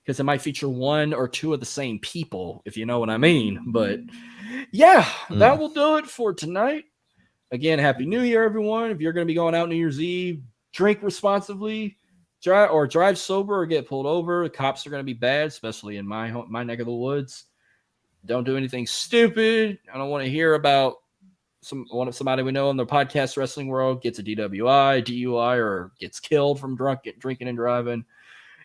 because it might feature one or two of the same people, if you know what I mean. But yeah, that will do it for tonight. Again, Happy New Year, everyone. If you're going to be going out New Year's Eve, drink responsibly, drive sober or get pulled over. The cops are going to be bad, especially in my neck of the woods. Don't do anything stupid. I don't want to hear about somebody we know in the podcast wrestling world gets a DWI, DUI, or gets killed from drinking and driving.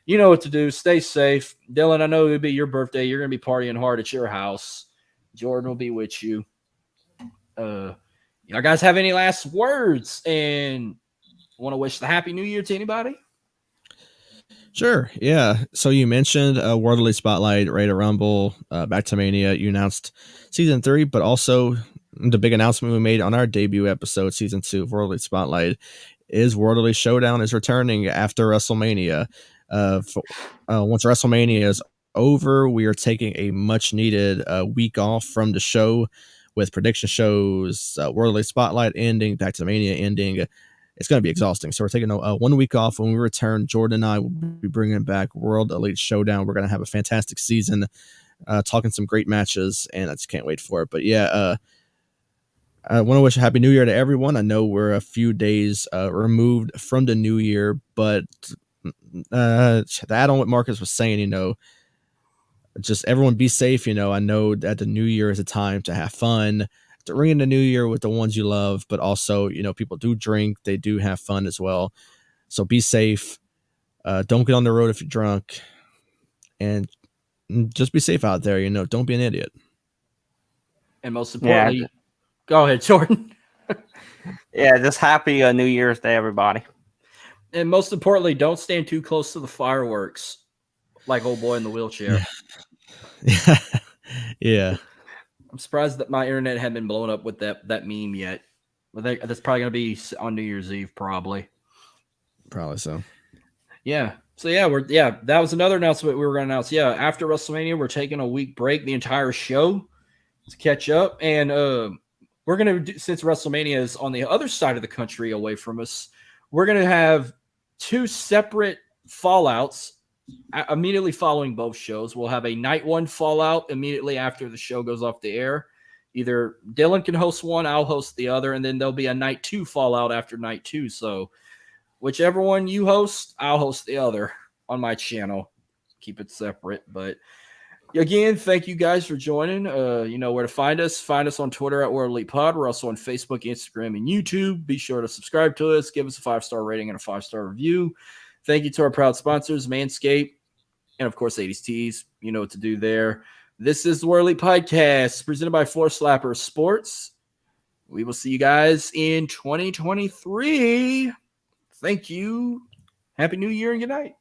You know what to do. Stay safe. Dylan, I know it'll be your birthday. You're going to be partying hard at your house. Jordan will be with you. You guys have any last words and want to wish the Happy New Year to anybody? Sure. Yeah. So you mentioned World Elite Spotlight, Rated Rumble, Back to Mania. You announced season 3, but also the big announcement we made on our debut episode, season 2 of World Elite Spotlight, is World Elite Showdown is returning after WrestleMania. Once WrestleMania is over, we are taking a much needed week off from the show with prediction shows, World Elite Spotlight ending, Back to Mania ending. It's going to be exhausting. So we're taking a 1 week off. When we return, Jordan and I will be bringing back World Elite Showdown. We're going to have a fantastic season, talking some great matches, and I just can't wait for it. But yeah, I want to wish a Happy New Year to everyone. I know we're a few days removed from the New Year, but to add on what Marcus was saying, just everyone be safe. I know that the New Year is a time to have fun, to ring in the New Year with the ones you love, but also, people do drink, they do have fun as well. So be safe. Don't get on the road if you're drunk, and just be safe out there. Don't be an idiot. And most importantly, go ahead, Jordan. Yeah, just happy New Year's Day, everybody. And most importantly, don't stand too close to the fireworks, like old boy in the wheelchair. Yeah. Yeah. I'm surprised that my internet hadn't been blown up with that meme yet. But that's probably going to be on New Year's Eve, probably. Probably so. Yeah. So that was another announcement we were going to announce. Yeah, after WrestleMania, we're taking a week break, the entire show, to catch up, and we're going to do, since WrestleMania is on the other side of the country away from us, we're going to have 2 separate fallouts immediately following both shows. We'll have a night 1 fallout immediately after the show goes off the air. Either Dylan can host one, I'll host the other, and then there'll be a night 2 fallout after night 2. So whichever one you host, I'll host the other on my channel. Keep it separate. But again, thank you guys for joining. You know where to find us. Find us on Twitter at World Elite Pod. We're also on Facebook, Instagram, and YouTube. Be sure to subscribe to us. Give us a 5-star rating and a 5-star review. Thank you to our proud sponsors, Manscaped, and of course, 80s Tees. You know what to do there. This is the World Elite Podcast, presented by Floor Slapper Sports. We will see you guys in 2023. Thank you. Happy New Year and good night.